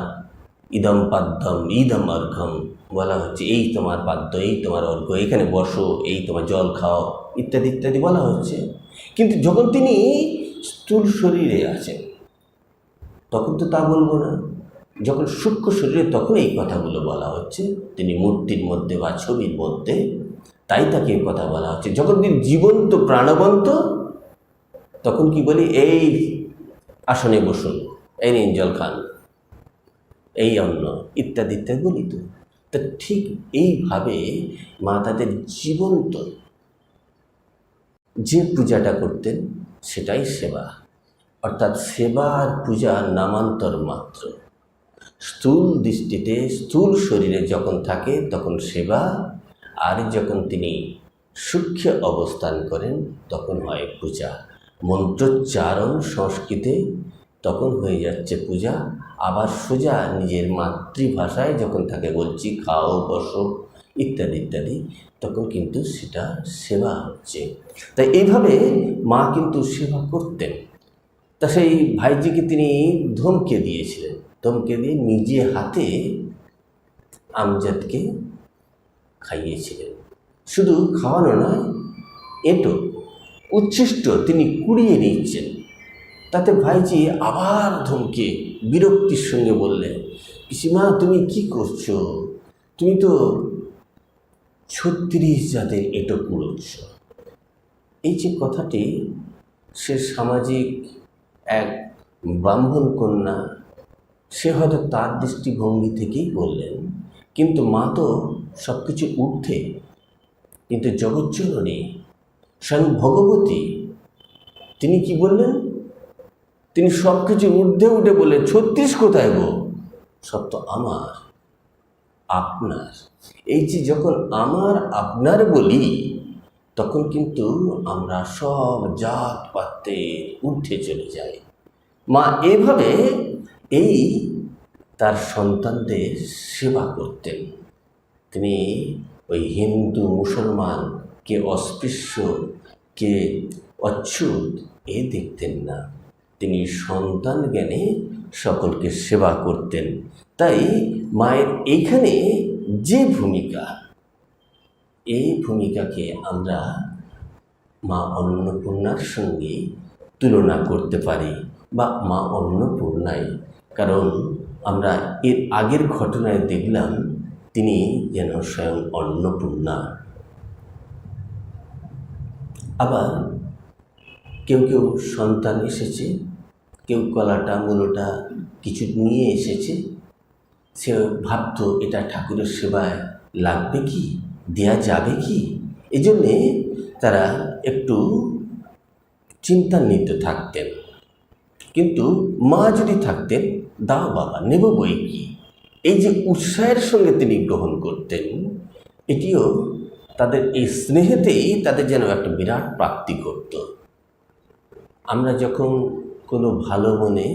ইদম পাদ্যম ইদম অর্ঘ্যম, বলা হচ্ছে এই তোমার পাদ্য, এই তোমার অর্ঘ্য, এখানে বসো, এই তোমার জল খাও, ইত্যাদি ইত্যাদি বলা হচ্ছে। কিন্তু যখন তিনি স্থূল শরীরে আছেন তখন তো তা বলবো না, যখন সূক্ষ্ম শরীরে তখন এই কথাগুলো বলা হচ্ছে। তিনি মূর্তির মধ্যে বা ছবির মধ্যে, তাই তাকে এই কথা বলা হচ্ছে। যখন তিনি জীবন্ত প্রাণবন্ত তখন কি বলি, এই আসনে বসুন, এই নিন জল খান, এই অন্ন, ইত্যাদি ইত্যাদি বলি তো। তা ঠিক এইভাবে মা তাদের জীবন্ত যে পূজাটা করতেন সেটাই সেবা, অর্থাৎ সেবা আর পূজা নামান্তর মাত্র। স্থূল দৃষ্টিতে স্থূল শরীরে যখন থাকে তখন সেবা, আর যখন তিনি সূক্ষ্মে অবস্থান করেন তখন হয় পূজা। মন্ত্রোচ্চারণ সংস্কৃতে তখন হয়ে যাচ্ছে পূজা। আবার সোজা নিজের মাতৃভাষায় যখন তাকে বলছি খাও বসো ইত্যাদি ইত্যাদি, তখন কিন্তু সেটা সেবা হচ্ছে। তাই এইভাবে মা কিন্তু সেবা করতেন। তা সেই ভাইজিকে তিনি ধমকে দিয়েছিলেন, ধমকে দিয়ে নিজে হাতে আমজাদকে খাইয়েছিলেন। শুধু খাওয়ানো নয়, এঁটো উচ্ছিষ্ট তিনি কুড়িয়ে নিচ্ছেন। তাতে ভাইজি আবার ধমকে বিরক্তির সঙ্গে বললেন, পিসিমা তুমি কি করছো, তুমি তো 36 জাতের এঁটো কুড়োচ্ছ। এই যে কথাটি সে সামাজিক এক ব্রাহ্মণ কন্যা, সে হয়তো তার দৃষ্টিভঙ্গি থেকেই বললেন, কিন্তু মা তো সব কিছু ঊর্ধ্বে, কিন্তু জগজ্জননী স্বয়ং ভগবতী, তিনি কি বললেন, তিনি সব কিছু ঊর্ধ্বে উঠে বললেন 36 কোথায় গো, সব তো আমার আপনার। এই যে যখন আমার আপনার বলি তখন কিন্তু আমরা সব জাত পাতের ঊর্ধ্বে চলে যাই। মা এভাবে এই তার সন্তানদের সেবা করতেন। তিনি ওই হিন্দু মুসলমান, কে অস্পৃশ্য কে অচ্ছুত এ দেখতেন না, তিনি সন্তান জ্ঞানে সকলকে সেবা করতেন। তাই মায়ের এইখানে যে ভূমিকা, এই ভূমিকাকে আমরা মা অন্নপূর্ণার সঙ্গে তুলনা করতে পারি, বা মা অন্নপূর্ণাই। কারণ আমরা এর আগের ঘটনায় দেখলাম তিনি যেন স্বয়ং অন্নপূর্ণা। আবার কেউ কেউ সন্তান এসেছে, কেউ কলাটা মূলটা কিছু নিয়ে এসেছে, সে ভাবতো এটা ঠাকুরের সেবায় লাগবে কি, দেয়া যাবে কি, এজন্যে তারা একটু চিন্তান্বিত থাকতেন। কিন্তু মা যদি থাকতেন, দাও বাবা, নেব বই কি, এই যে উৎসাহের সঙ্গে তিনি গ্রহণ করতেন, এটিও তাদের এই স্নেহেতেই তাদের যেন একটা বিরাট প্রাপ্তি করত। আমরা যখন কোনো ভালো মনে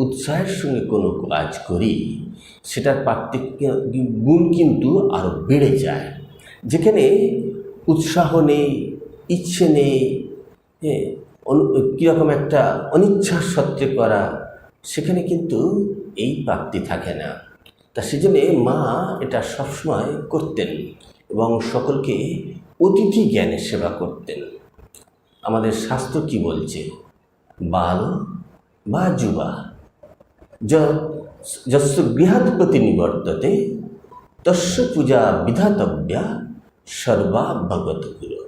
উৎসাহের সঙ্গে কোনো কাজ করি, সেটার প্রাপ্তি গুণ কিন্তু আরও বেড়ে যায়। যেখানে উৎসাহ নেই, ইচ্ছে নেই, কীরকম একটা অনিচ্ছার সত্ত্বে করা, সেখানে কিন্তু এই প্রাপ্তি থাকে না। তা সেজন্য মা এটা সবসময় করতেন এবং সকলকে অতিথি জ্ঞানে সেবা করতেন। আমাদের শাস্ত্র কি বলছে? বাল বা যুবা যস্য গৃহাৎ প্রতিনিবর্ততে তস্য পূজা বিধাতব্যা সর্বা ভগত গুরু।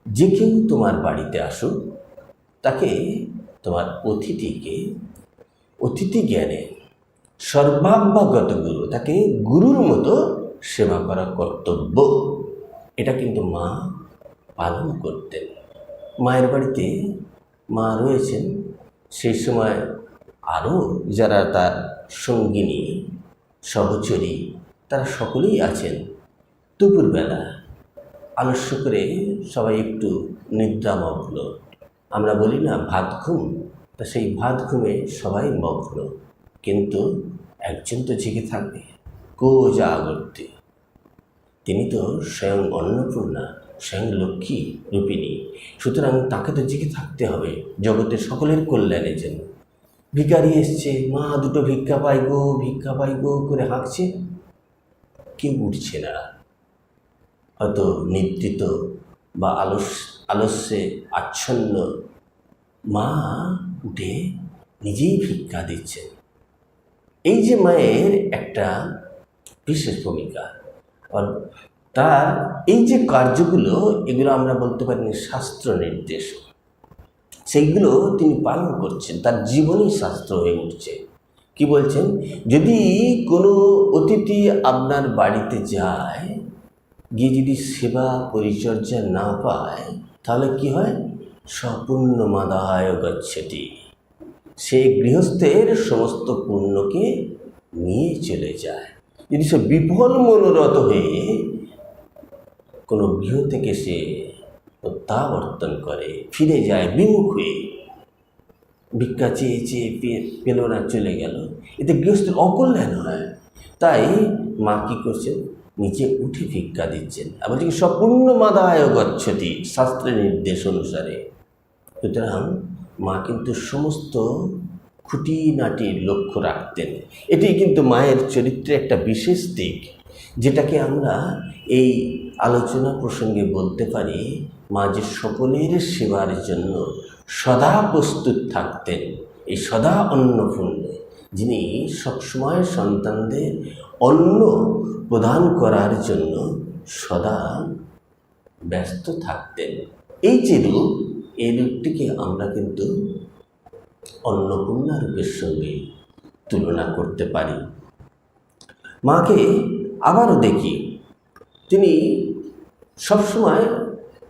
যে কেউ তোমার বাড়িতে আসুক, তাকে তোমার অতিথি জ্ঞানে সর্বাভ্যাগত গুরু, তাকে গুরুর মতো সেবা করা কর্তব্য। এটা কিন্তু মা পালন করতেন। মায়ের বাড়িতে মা রয়েছেন, সেই সময় আরও যারা তার সঙ্গিনী সহচরী, তারা সকলেই আছেন। দুপুরবেলা আলস্য করে সবাই একটু নিদ্রামগ্ন, আমরা বলি না ভাত ঘুম, তা সেই ভাত ঘুমে সবাই মগ্ন। কিন্তু একজন তো জেগে থাকবে, জাগর্তে, তিনি তো স্বয়ং অন্নপূর্ণা, স্বয়ং লক্ষ্মী রূপিণী। সুতরাং তাকে তো জেগে থাকতে হবে জগতের সকলের কল্যাণের জন্য। ভিখারি এসছে, মা দুটো ভিক্ষা পাই গো করে হাঁকছে, কেউ উঠছে না। হয়তো নিদ্রিত বা আলস্যে আচ্ছন্ন মা উঠে নিজেই ভিক্ষা দিচ্ছেন। এই যে মায়ের একটা বিশেষ ভূমিকা, আর তার এই যে কার্যগুলো, এগুলো আমরা বলতে পারি শাস্ত্র নির্দেশ, সেইগুলো তিনি পালন করছেন, তার জীবনই শাস্ত্র হয়ে উঠছে। কি বলছেন? যদি কোনো অতিথি আপনার বাড়িতে যায়, গিয়ে যদি সেবা পরিচর্যা না পায়, তাহলে কি হয়? সপূর্ণমাদায় গচ্ছতি, সে গৃহস্থের সমস্ত পুণ্যকে নিয়ে চলে যায়। যদি সে বিফল মনোরথ হয়ে কোনো গৃহ থেকে সে প্রত্যাবর্তন করে, ফিরে যায় বিমুখ হয়ে, ভিক্ষা চেয়ে চেয়ে পেল না, চলে গেল, এতে গৃহস্থের অকল্যাণ হয়। তাই মা কী করছেন? নিচে উঠে ভিক্ষা দিচ্ছেন। আবার কি সপূর্ণমাদায় গচ্ছতি, শাস্ত্রের নির্দেশ অনুসারে। সুতরাং মা কিন্তু সমস্ত খুঁটিনাটির লক্ষ্য রাখতেন। এটি কিন্তু মায়ের চরিত্রের একটা বিশেষ দিক, যেটাকে আমরা এই আলোচনা প্রসঙ্গে বলতে পারি। মা যে সকলের সেবার জন্য সদা প্রস্তুত থাকতেন, এই সদা অন্নপূর্ণ, যিনি সবসময় সন্তানদের অন্ন প্রদান করার জন্য সদা ব্যস্ত থাকতেন। এই যে রূপ, এই রূপটিকে আমরা কিন্তু অন্নপূর্ণা রূপের সঙ্গে তুলনা করতে পারি। মাকে আবারও দেখি, তিনি সবসময়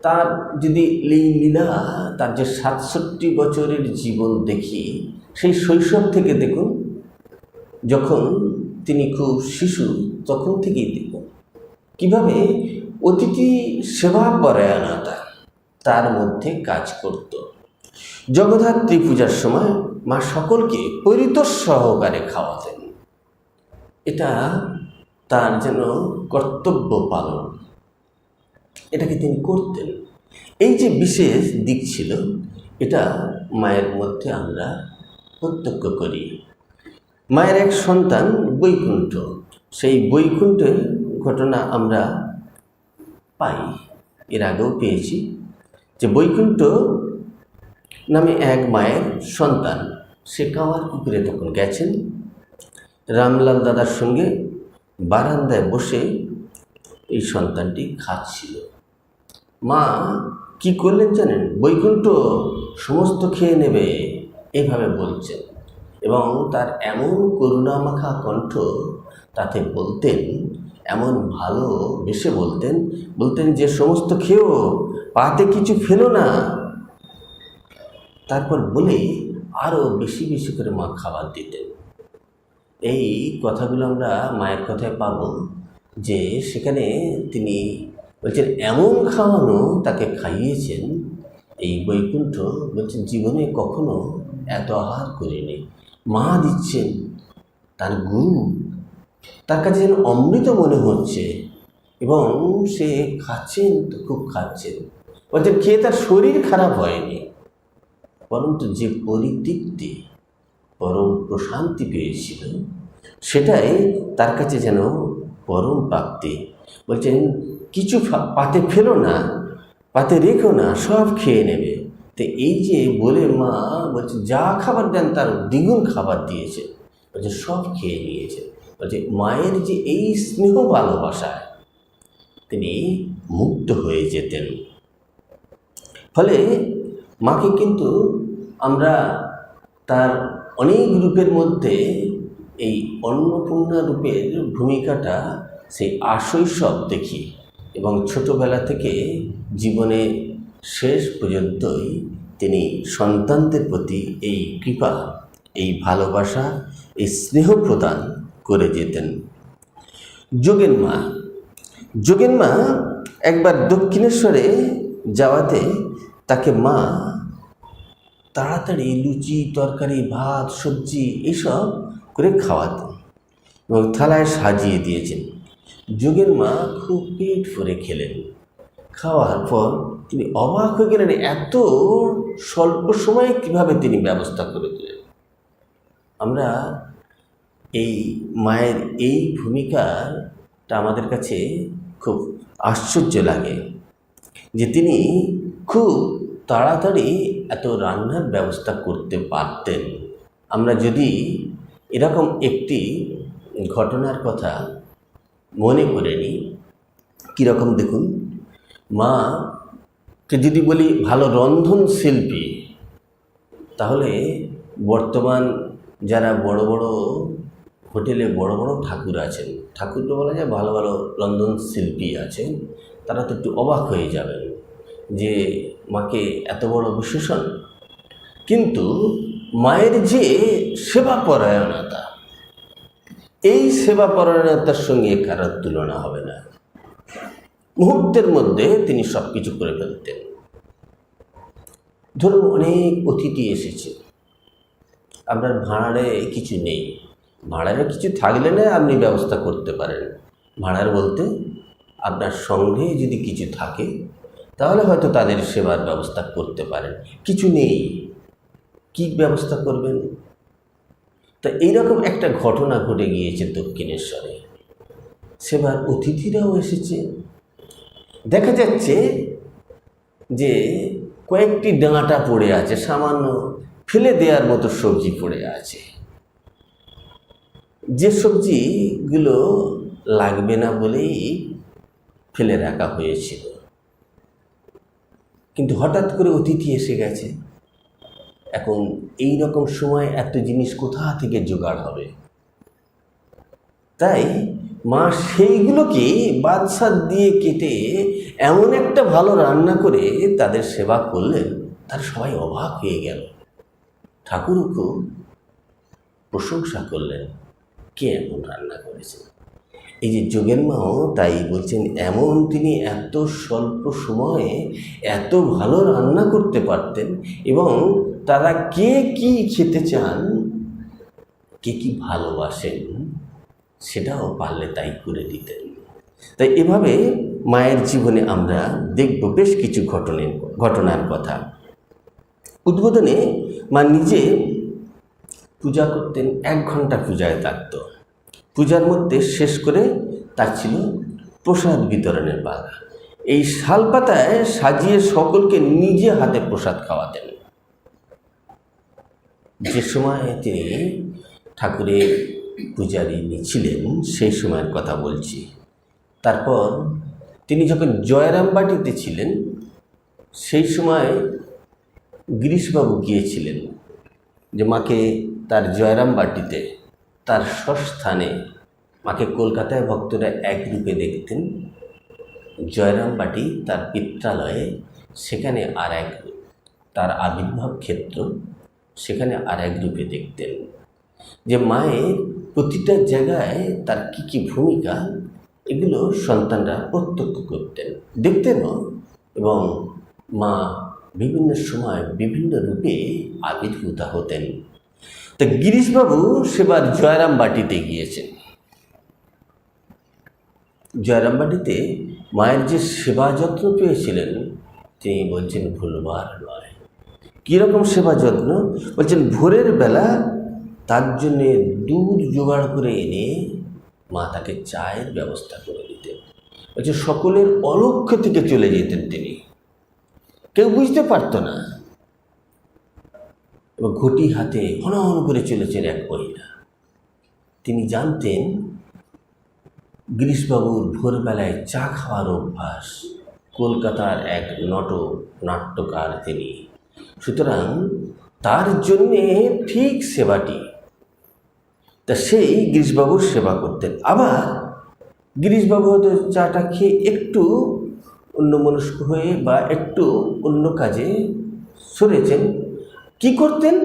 তার যদি লীলা, তার যে ৬৭ বছরের জীবন দেখি, সেই শৈশব থেকে দেখুন, যখন তিনি খুব শিশু, তখন থেকেই দেখুন কীভাবে অতিথি সেবা পরায়ণতা তার মধ্যে কাজ করত। জগদ্ধাত্রী পূজার সময় মা সকলকে পরিতোষ সহকারে খাওয়াতেন। এটা তার যেন কর্তব্য পালন, এটাকে তিনি করতেন। এই যে বিশেষ দিক ছিল, এটা মায়ের মধ্যে আমরা প্রত্যক্ষ করি। মায়ের এক সন্তান বৈকুণ্ঠ, সেই বৈকুণ্ঠের ঘটনা আমরা পাই, এর আগেও পেয়েছি, যে বৈকুণ্ঠ নামে এক মায়ের সন্তান, সে কাওয়ার পুকুরে তখন গেছেন, রামলাল দাদার সঙ্গে বারান্দায় বসে এই সন্তানটি খাচ্ছিল। মা কি করলেন জানেন? বৈকুণ্ঠ সমস্ত খেয়ে নেবে, এভাবে বলছেন, এবং তার এমন করুণামাখা কণ্ঠ, তাতে বলতেন এমন ভালো বেশে বলতেন, বলতেন যে সমস্ত খেয়েও পাতে কিছু ফেলো না। তারপর বলে আরও বেশি বেশি করে মা খাবার দিতেন। এই কথাগুলো আমরা মায়ের কথায় পাবো যে সেখানে তিনি বলছেন এমন খাওয়ানো তাকে খাইয়েছেন, এই বৈকুণ্ঠ বলছেন জীবনে কখনো এত আহার করিনি। মা দিচ্ছেন, তার গুরু, তার কাছে যেন অমৃত মনে হচ্ছে এবং সে খাচ্ছেন তো খুব খাচ্ছেন। বলছেন খেয়ে তার শরীর খারাপ হয়নি, পরন্তু যে পরিতৃপ্তি, পরম প্রশান্তি পেয়েছিল সেটাই তার কাছে যেন পরম প্রাপ্তি। বলছেন কিছু পাতে ফেলো না, পাতে রেখো না, সব খেয়ে নেবে। তো এই যে বলে মা বলছে যা খাবার দেন তার দ্বিগুণ খাবার দিয়েছে, বলছে সব খেয়ে নিয়েছে। বলছে মায়ের যে এই স্নেহ ভালোবাসায় তিনি মুগ্ধ হয়ে যেতেন। ফলে মাকে কিন্তু আমরা তার অনেক রূপের মধ্যে এই অন্নপূর্ণা রূপের ভূমিকাটা সেই আশৈশব দেখি এবং ছোটোবেলা থেকে জীবনে শেষ পর্যন্তই তিনি সন্তানদের প্রতি এই কৃপা, এই ভালোবাসা, এই স্নেহ প্রদান করে যেতেন। যোগেন মা একবার দক্ষিণেশ্বরে যাওয়াতে তাকে মা তাড়াতাড়ি লুচি, তরকারি, ভাত, সবজি এইসব করে খাওয়াতেন এবং থালায় সাজিয়ে দিয়েছেন। যোগেন মা খুব পেট ভরে খেলেন। খাওয়ার পর তিনি অবাক হয়ে গেলেন, এত স্বল্প সময়ে কীভাবে তিনি ব্যবস্থা করে দিলেন। আমরা এই মায়ের এই ভূমিকাটা আমাদের কাছে খুব আশ্চর্য লাগে যে তিনি খুব তাড়াতাড়ি এত রান্নার ব্যবস্থা করতে পারতেন। আমরা যদি এরকম একটি ঘটনার কথা মনে করে নিই, কীরকম দেখুন, মাকে যদি বলি ভালো রন্ধন শিল্পী, তাহলে বর্তমান যারা বড় বড় হোটেলে বড় বড় ঠাকুর আছেন, ঠাকুরকে বলা যায় ভালো ভালো রন্ধন শিল্পী আছেন, তারা তো একটু অবাক হয়ে যাবেন যে মাকে এত বড় বিশেষণ। কিন্তু মায়ের যে সেবাপরায়ণতা, এই সেবাপরায়ণতার সঙ্গে কারোর তুলনা হবে না। মুহূর্তের মধ্যে তিনি সব কিছু করে ফেলতেন। ধরুন অনেক অতিথি এসেছে, আপনার ভাঁড়ারে কিছু নেই, ভাঁড়ারে কিছু থাকলে না আপনি ব্যবস্থা করতে পারেন। ভাঁড়ার বলতে আপনার সঙ্গে যদি কিছু থাকে তাহলে হয়তো তাদের সেবার ব্যবস্থা করতে পারেন, কিছু নেই কি ব্যবস্থা করবেন। তা এইরকম একটা ঘটনা ঘটে গিয়েছে দক্ষিণেশ্বরে। সেবার অতিথিরাও এসেছে, দেখা যাচ্ছে যে কয়েকটি ডাঁটা পড়ে আছে, সামান্য ফেলে দেওয়ার মতো সবজি পড়ে আছে, যে সবজিগুলো লাগবে না বলেই ফেলে রাখা হয়েছিল। কিন্তু হঠাৎ করে অতিথি এসে গেছে, এখন এই রকম সময় এত জিনিস কোথা থেকে জোগাড় হবে। তাই মা সেইগুলোকে বাদশাহ দিয়ে কেটে এমন একটা ভালো রান্না করে তাদের সেবা করলেন, তার সবাই অবাক হয়ে গেল। ঠাকুরও খুব প্রশংসা করলেন, কে এমন রান্না করেছেন। এই যে যোগেন মাও তাই বলছেন, এমন তিনি এত স্বল্প সময়ে এত ভালো রান্না করতে পারতেন এবং তারা কে কি খেতে চান, কে কি ভালোবাসেন সেটাও পারলে তাই করে দিতেন। তাই এভাবে মায়ের জীবনে আমরা দেখব বেশ কিছু ঘটনার কথা। উদ্বোধনে মা নিজে পূজা করতেন, 1 ঘন্টা পূজায় থাকত। পূজার মধ্যে শেষ করে তার ছিল প্রসাদ বিতরণের পালা। এই শালপাতায় সাজিয়ে সকলকে নিজে হাতে প্রসাদ খাওয়াতেন। যে সময় তিনি ঠাকুরের পূজারী ছিলেন সেই সময়ের কথা বলছি। তারপর তিনি যখন জয়রামবাটিতে ছিলেন সেই সময় গিরিশবাবু গিয়েছিলেন যে মাকে তার জয়রামবাটিতে তার স্বস্থানে মাকে কলকাতায় ভক্তরা এক রূপে দেখতেন, জয়রামবাটি তার পিত্রালয়ে সেখানে আর এক, তার আবির্ভাব ক্ষেত্র সেখানে আর এক রূপে দেখতেন। যে মায়ের প্রতিটা জায়গায় তার কী কী ভূমিকা, এগুলো সন্তানরা প্রত্যক্ষ করতেন, দেখতেনও, এবং মা বিভিন্ন সময় বিভিন্ন রূপে আবির্ভূত হতেন। তো গিরিশবাবু সেবার জয়রামবাটিতে গিয়েছেন। জয়রামবাটিতে মায়ের যে সেবা যত্ন পেয়েছিলেন, তিনি বলছেন ভুলবার নয়। কীরকম সেবা যত্ন? বলছেন ভোরের বেলা তার জন্যে দুধ জোগাড় করে এনে মা তাকে চায়ের ব্যবস্থা করে দিতেন। বলছে সকলের অলক্ষ্য থেকে চলে যেতেন তিনি, কেউ বুঝতে পারত না। এবং ঘটি হাতে হন হন করে চলেছেন এক মহিলা। তিনি জানতেন গিরিশবাবুর ভোরবেলায় চা খাওয়ার অভ্যাস, কলকাতার এক নাট্যকার তিনি, সুতরাং তার জন্যে ঠিক সেবাটি। তা সেই গিরিশবাবুর সেবা করতেন। আবার গিরিশবাবু হয়তো চাটা খেয়ে একটু অন্যমনস্ক হয়ে বা একটু অন্য কাজে সরেছেন, কি করতেন?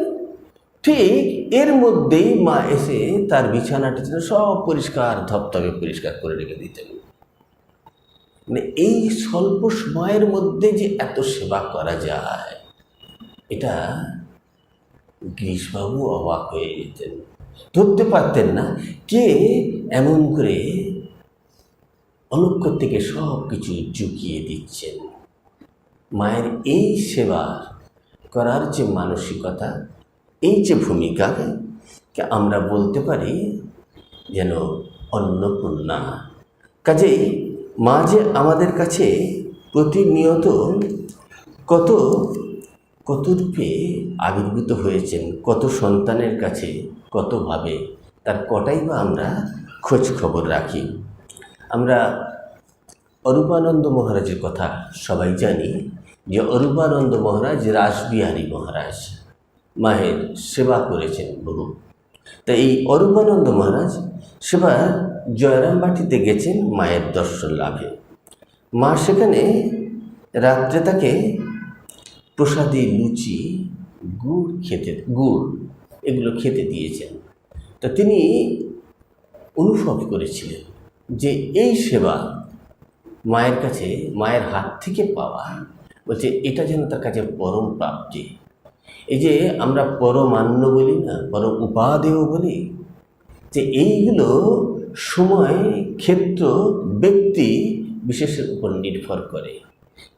ঠিক এর মধ্যেই মা এসে তার বিছানাটি সব পরিষ্কার ধপধপে পরিষ্কার করে রেখে দিতেন। মানে এই স্বল্প সময়ের মধ্যে যে এত সেবা করা যায়, এটা গিরিশবাবু অবাক হয়ে যেতেন, ধরতে পারতেন না কে এমন করে অলক্ষ্য থেকে সব কিছু চুকিয়ে দিচ্ছেন। মায়ের এই সেবা করার যে মানসিকতা, এই যে ভূমিকাকে আমরা বলতে পারি যেন অন্নপূর্ণা। কাজেই মা যে আমাদের কাছে প্রতিনিয়ত কত কত রূপে আবির্ভূত হয়েছেন, কত সন্তানের কাছে কতভাবে, তার কটাই বা আমরা খোঁজ খবর রাখি। আমরা অরূপানন্দ মহারাজের কথা সবাই জানি, যে অরূপানন্দ মহারাজ রাসবিহারী মহারাজ মায়ের সেবা করেছেন বহু। তাই এই অরূপানন্দ মহারাজ সেবার জয়রামবাটিতে গেছেন মায়ের দর্শন লাভে। মা সেখানে রাত্রে তাকে প্রসাদী লুচি, গুড় এগুলো খেতে দিয়েছেন। তা তিনি অনুভব করেছিলেন যে এই সেবা মায়ের কাছে, মায়ের হাত থেকে পাওয়া, বলছে এটা যেন তার কাছে পরম প্রাপ্তি। এই যে আমরা পরমান্ন বলি না, পরম উপাদেয় বলি, যে এইগুলো সময়, ক্ষেত্র, ব্যক্তি বিশেষের উপর নির্ভর করে।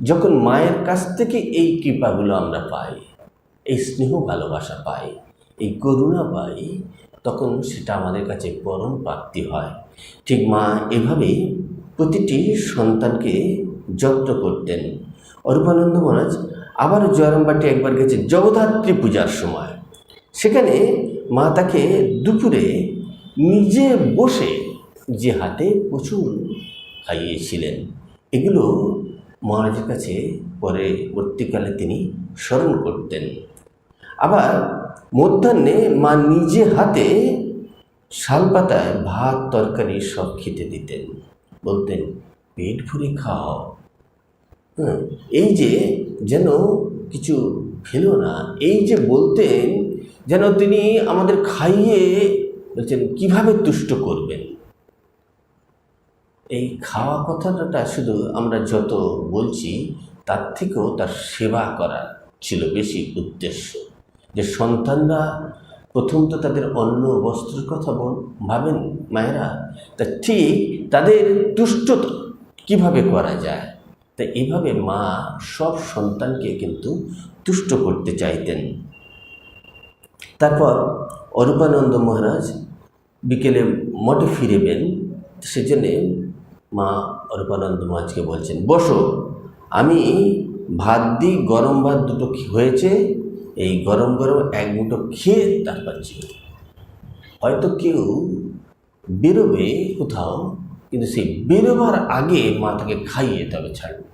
যখন মায়ের কাছ থেকে এই কৃপাগুলো আমরা পাই, এই স্নেহ ভালোবাসা পাই, এই করুণা পাই, তখন সেটা আমাদের কাছে পরম প্রাপ্তি হয়। ঠিক মা এভাবেই প্রতিটি সন্তানকে যত্ন করতেন। অরূপানন্দ মহারাজ আবার জয়রামবাটি একবার গেছে জগদ্ধাত্রী পূজার সময়। সেখানে মা তাকে দুপুরে নিজে বসে যে হাতে প্রচুর খাইয়েছিলেন, এগুলো মহারাজের কাছে পরবর্তীকালে তিনি স্মরণ করতেন। আবার মধ্যাহ্নে মা নিজে হাতে শালপাতায় ভাত তরকারি সব খেতে দিতেন, বলতেন পেট ভরে খাও। এই যে যেন কিছু ফেলো না, এই যে বলতেন, যেন তিনি আমাদের খাইয়ে বলছেন কিভাবে তুষ্ট করবেন। এই খাওয়া কথাটা শুধু আমরা যত বলছি, তার থেকেও তার সেবা করা ছিল বেশি উদ্দেশ্য। যে সন্তানরা প্রথম তো তাদের অন্ন বস্ত্রের কথা ভাবেন মায়েরা, তা ঠিক তাদের তুষ্ট কিভাবে করা যায়, তা এইভাবে মা সব সন্তানকে কিন্তু তুষ্ট করতে চাইতেন। তারপর অরূপানন্দ মহারাজ বিকেলে মঠে ফিরেবেন, সেজন্যে মা অরূপানন্দ মহারাজকে বলছেন বসো, আমি ভাত দিই, গরম ভাত দুটো হয়েছে, এই গরম গরম এক মুঠো খেয়ে তারপর ছিল। হয়তো কেউ বেরোবে কোথাও, কিন্তু সেই বেরোবার আগে মা তাকে খাইয়ে তবে ছাড়বে।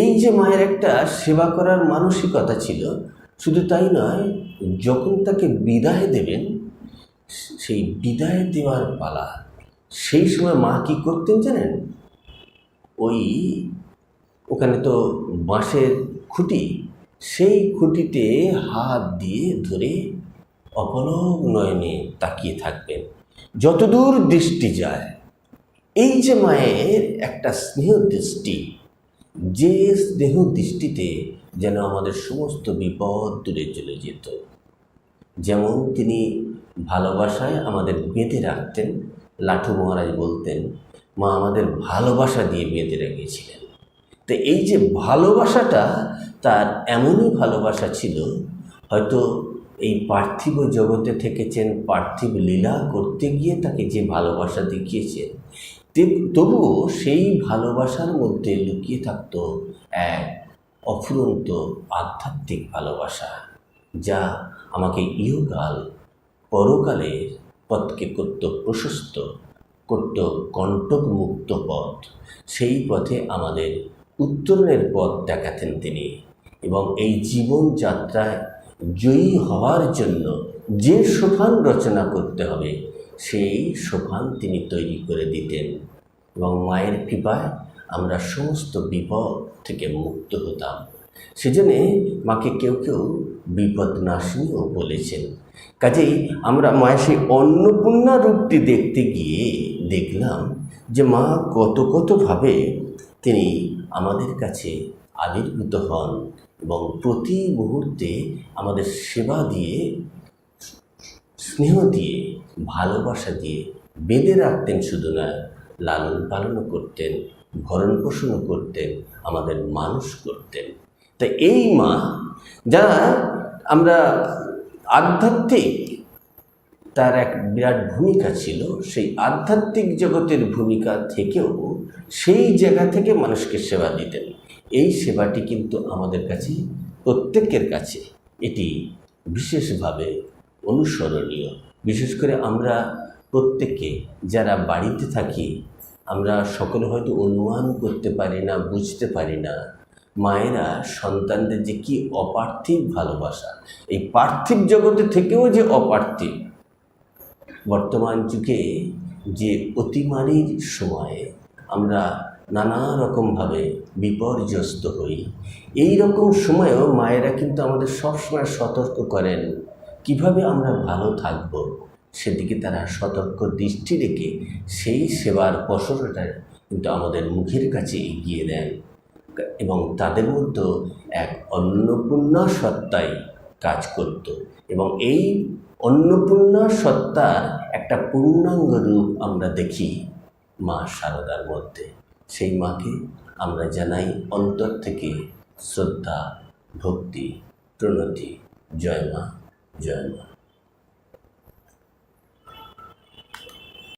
এই যে মায়ের একটা সেবা করার মানসিকতা ছিল, শুধু তাই নয়, যখন তাকে বিদায় দেবেন, সেই বিদায় দেওয়ার পালা, সেই সময় মা কি করতেন জানেন? ওই ওখানে তো বাঁশের খুঁটি, সেই খুঁটিতে হাত দিয়ে ধরে অপলক নয়নে তাকিয়ে থাকবেন যতদূর দৃষ্টি যায়। এই যে মায়ের একটা স্নেহ দৃষ্টি, যে স্নেহ দৃষ্টিতে যেন আমাদের সমস্ত বিপদ দূরে চলে যেত। যেমন তিনি ভালোবাসায় আমাদের বেঁধে রাখতেন। লাঠু মহারাজ বলতেন, মা আমাদের ভালোবাসা দিয়ে বেঁধে রেখেছিলেন। তো এই যে ভালোবাসাটা, তার এমনই ভালোবাসা ছিল, হয়তো এই পার্থিব জগতে থেকেছেন, পার্থিব লীলা করতে গিয়ে তাকে যে ভালোবাসা দেখিয়েছেন, তবুও সেই ভালোবাসার মধ্যে লুকিয়ে থাকত এক অফুরন্ত আধ্যাত্মিক ভালোবাসা, যা আমাকে ইহকাল পরকালের পথকে করত প্রশস্ত, করত কণ্টকমুক্ত পথ। সেই পথে আমাদের উত্তরণের পথ দেখাতেন তিনি। এবং এই জীবনযাত্রায় জয়ী হওয়ার জন্য যে সোপান রচনা করতে হবে, সেই সোপান তিনি তৈরি করে দিতেন। এবং মায়ের কৃপায় আমরা সমস্ত বিপদ থেকে মুক্ত হতাম। সেজন্যে মাকে কেউ কেউ বিপদনাশিনীও বলেছেন। কাজেই আমরা মায়ের সেই অন্নপূর্ণা রূপটি দেখতে গিয়ে দেখলাম যে মা কতভাবে তিনি আমাদের কাছে আবির্ভূত হন এবং প্রতি মুহূর্তে আমাদের সেবা দিয়ে, স্নেহ দিয়ে, ভালোবাসা দিয়ে বেঁধে রাখতেন। শুধু না, লালন পালনও করতেন, ভরণ পোষণও করতেন, আমাদের মানুষ করতেন। তা এই মা, যারা আমরা আধ্যাত্মিক, তার এক বিরাট ভূমিকা ছিল। সেই আধ্যাত্মিক জগতের ভূমিকা থেকেও সেই জায়গা থেকে মানুষকে সেবা দিতেন। এই সেবাটি কিন্তু আমাদের কাছে, প্রত্যেকের কাছে এটি বিশেষভাবে অনুসরণীয়। বিশেষ করে আমরা প্রত্যেকে যারা বাড়িতে থাকি, আমরা সকলে হয়তো অনুমান করতে পারি না, বুঝতে পারি না মায়েরা সন্তানদের যে কি অপার্থিব ভালোবাসা, এই পার্থিব জগতে থেকেও যে অপার্থিব। বর্তমান যুগে যে অতিমারির সময়ে আমরা নানা রকমভাবে বিপর্যস্ত হই, এই রকম সময়েও মায়েরা কিন্তু আমাদের সবসময় সতর্ক করেন কিভাবে আমরা ভালো থাকব। সেদিকে তারা সতর্ক দৃষ্টি রেখে সেই সেবার পসরটা কিন্তু আমাদের মুখের কাছে এগিয়ে দেন। এবং তাদের মধ্যে এক অন্নপূর্ণা সত্তাই কাজ করত। এবং এই অন্নপূর্ণা সত্তার একটা পূর্ণাঙ্গ রূপ আমরা দেখি মা শারদার মধ্যে। সেই মাকে আমরা জানাই অন্তর থেকে শ্রদ্ধা, ভক্তি, প্রণতি। জয় মা, জয় মা।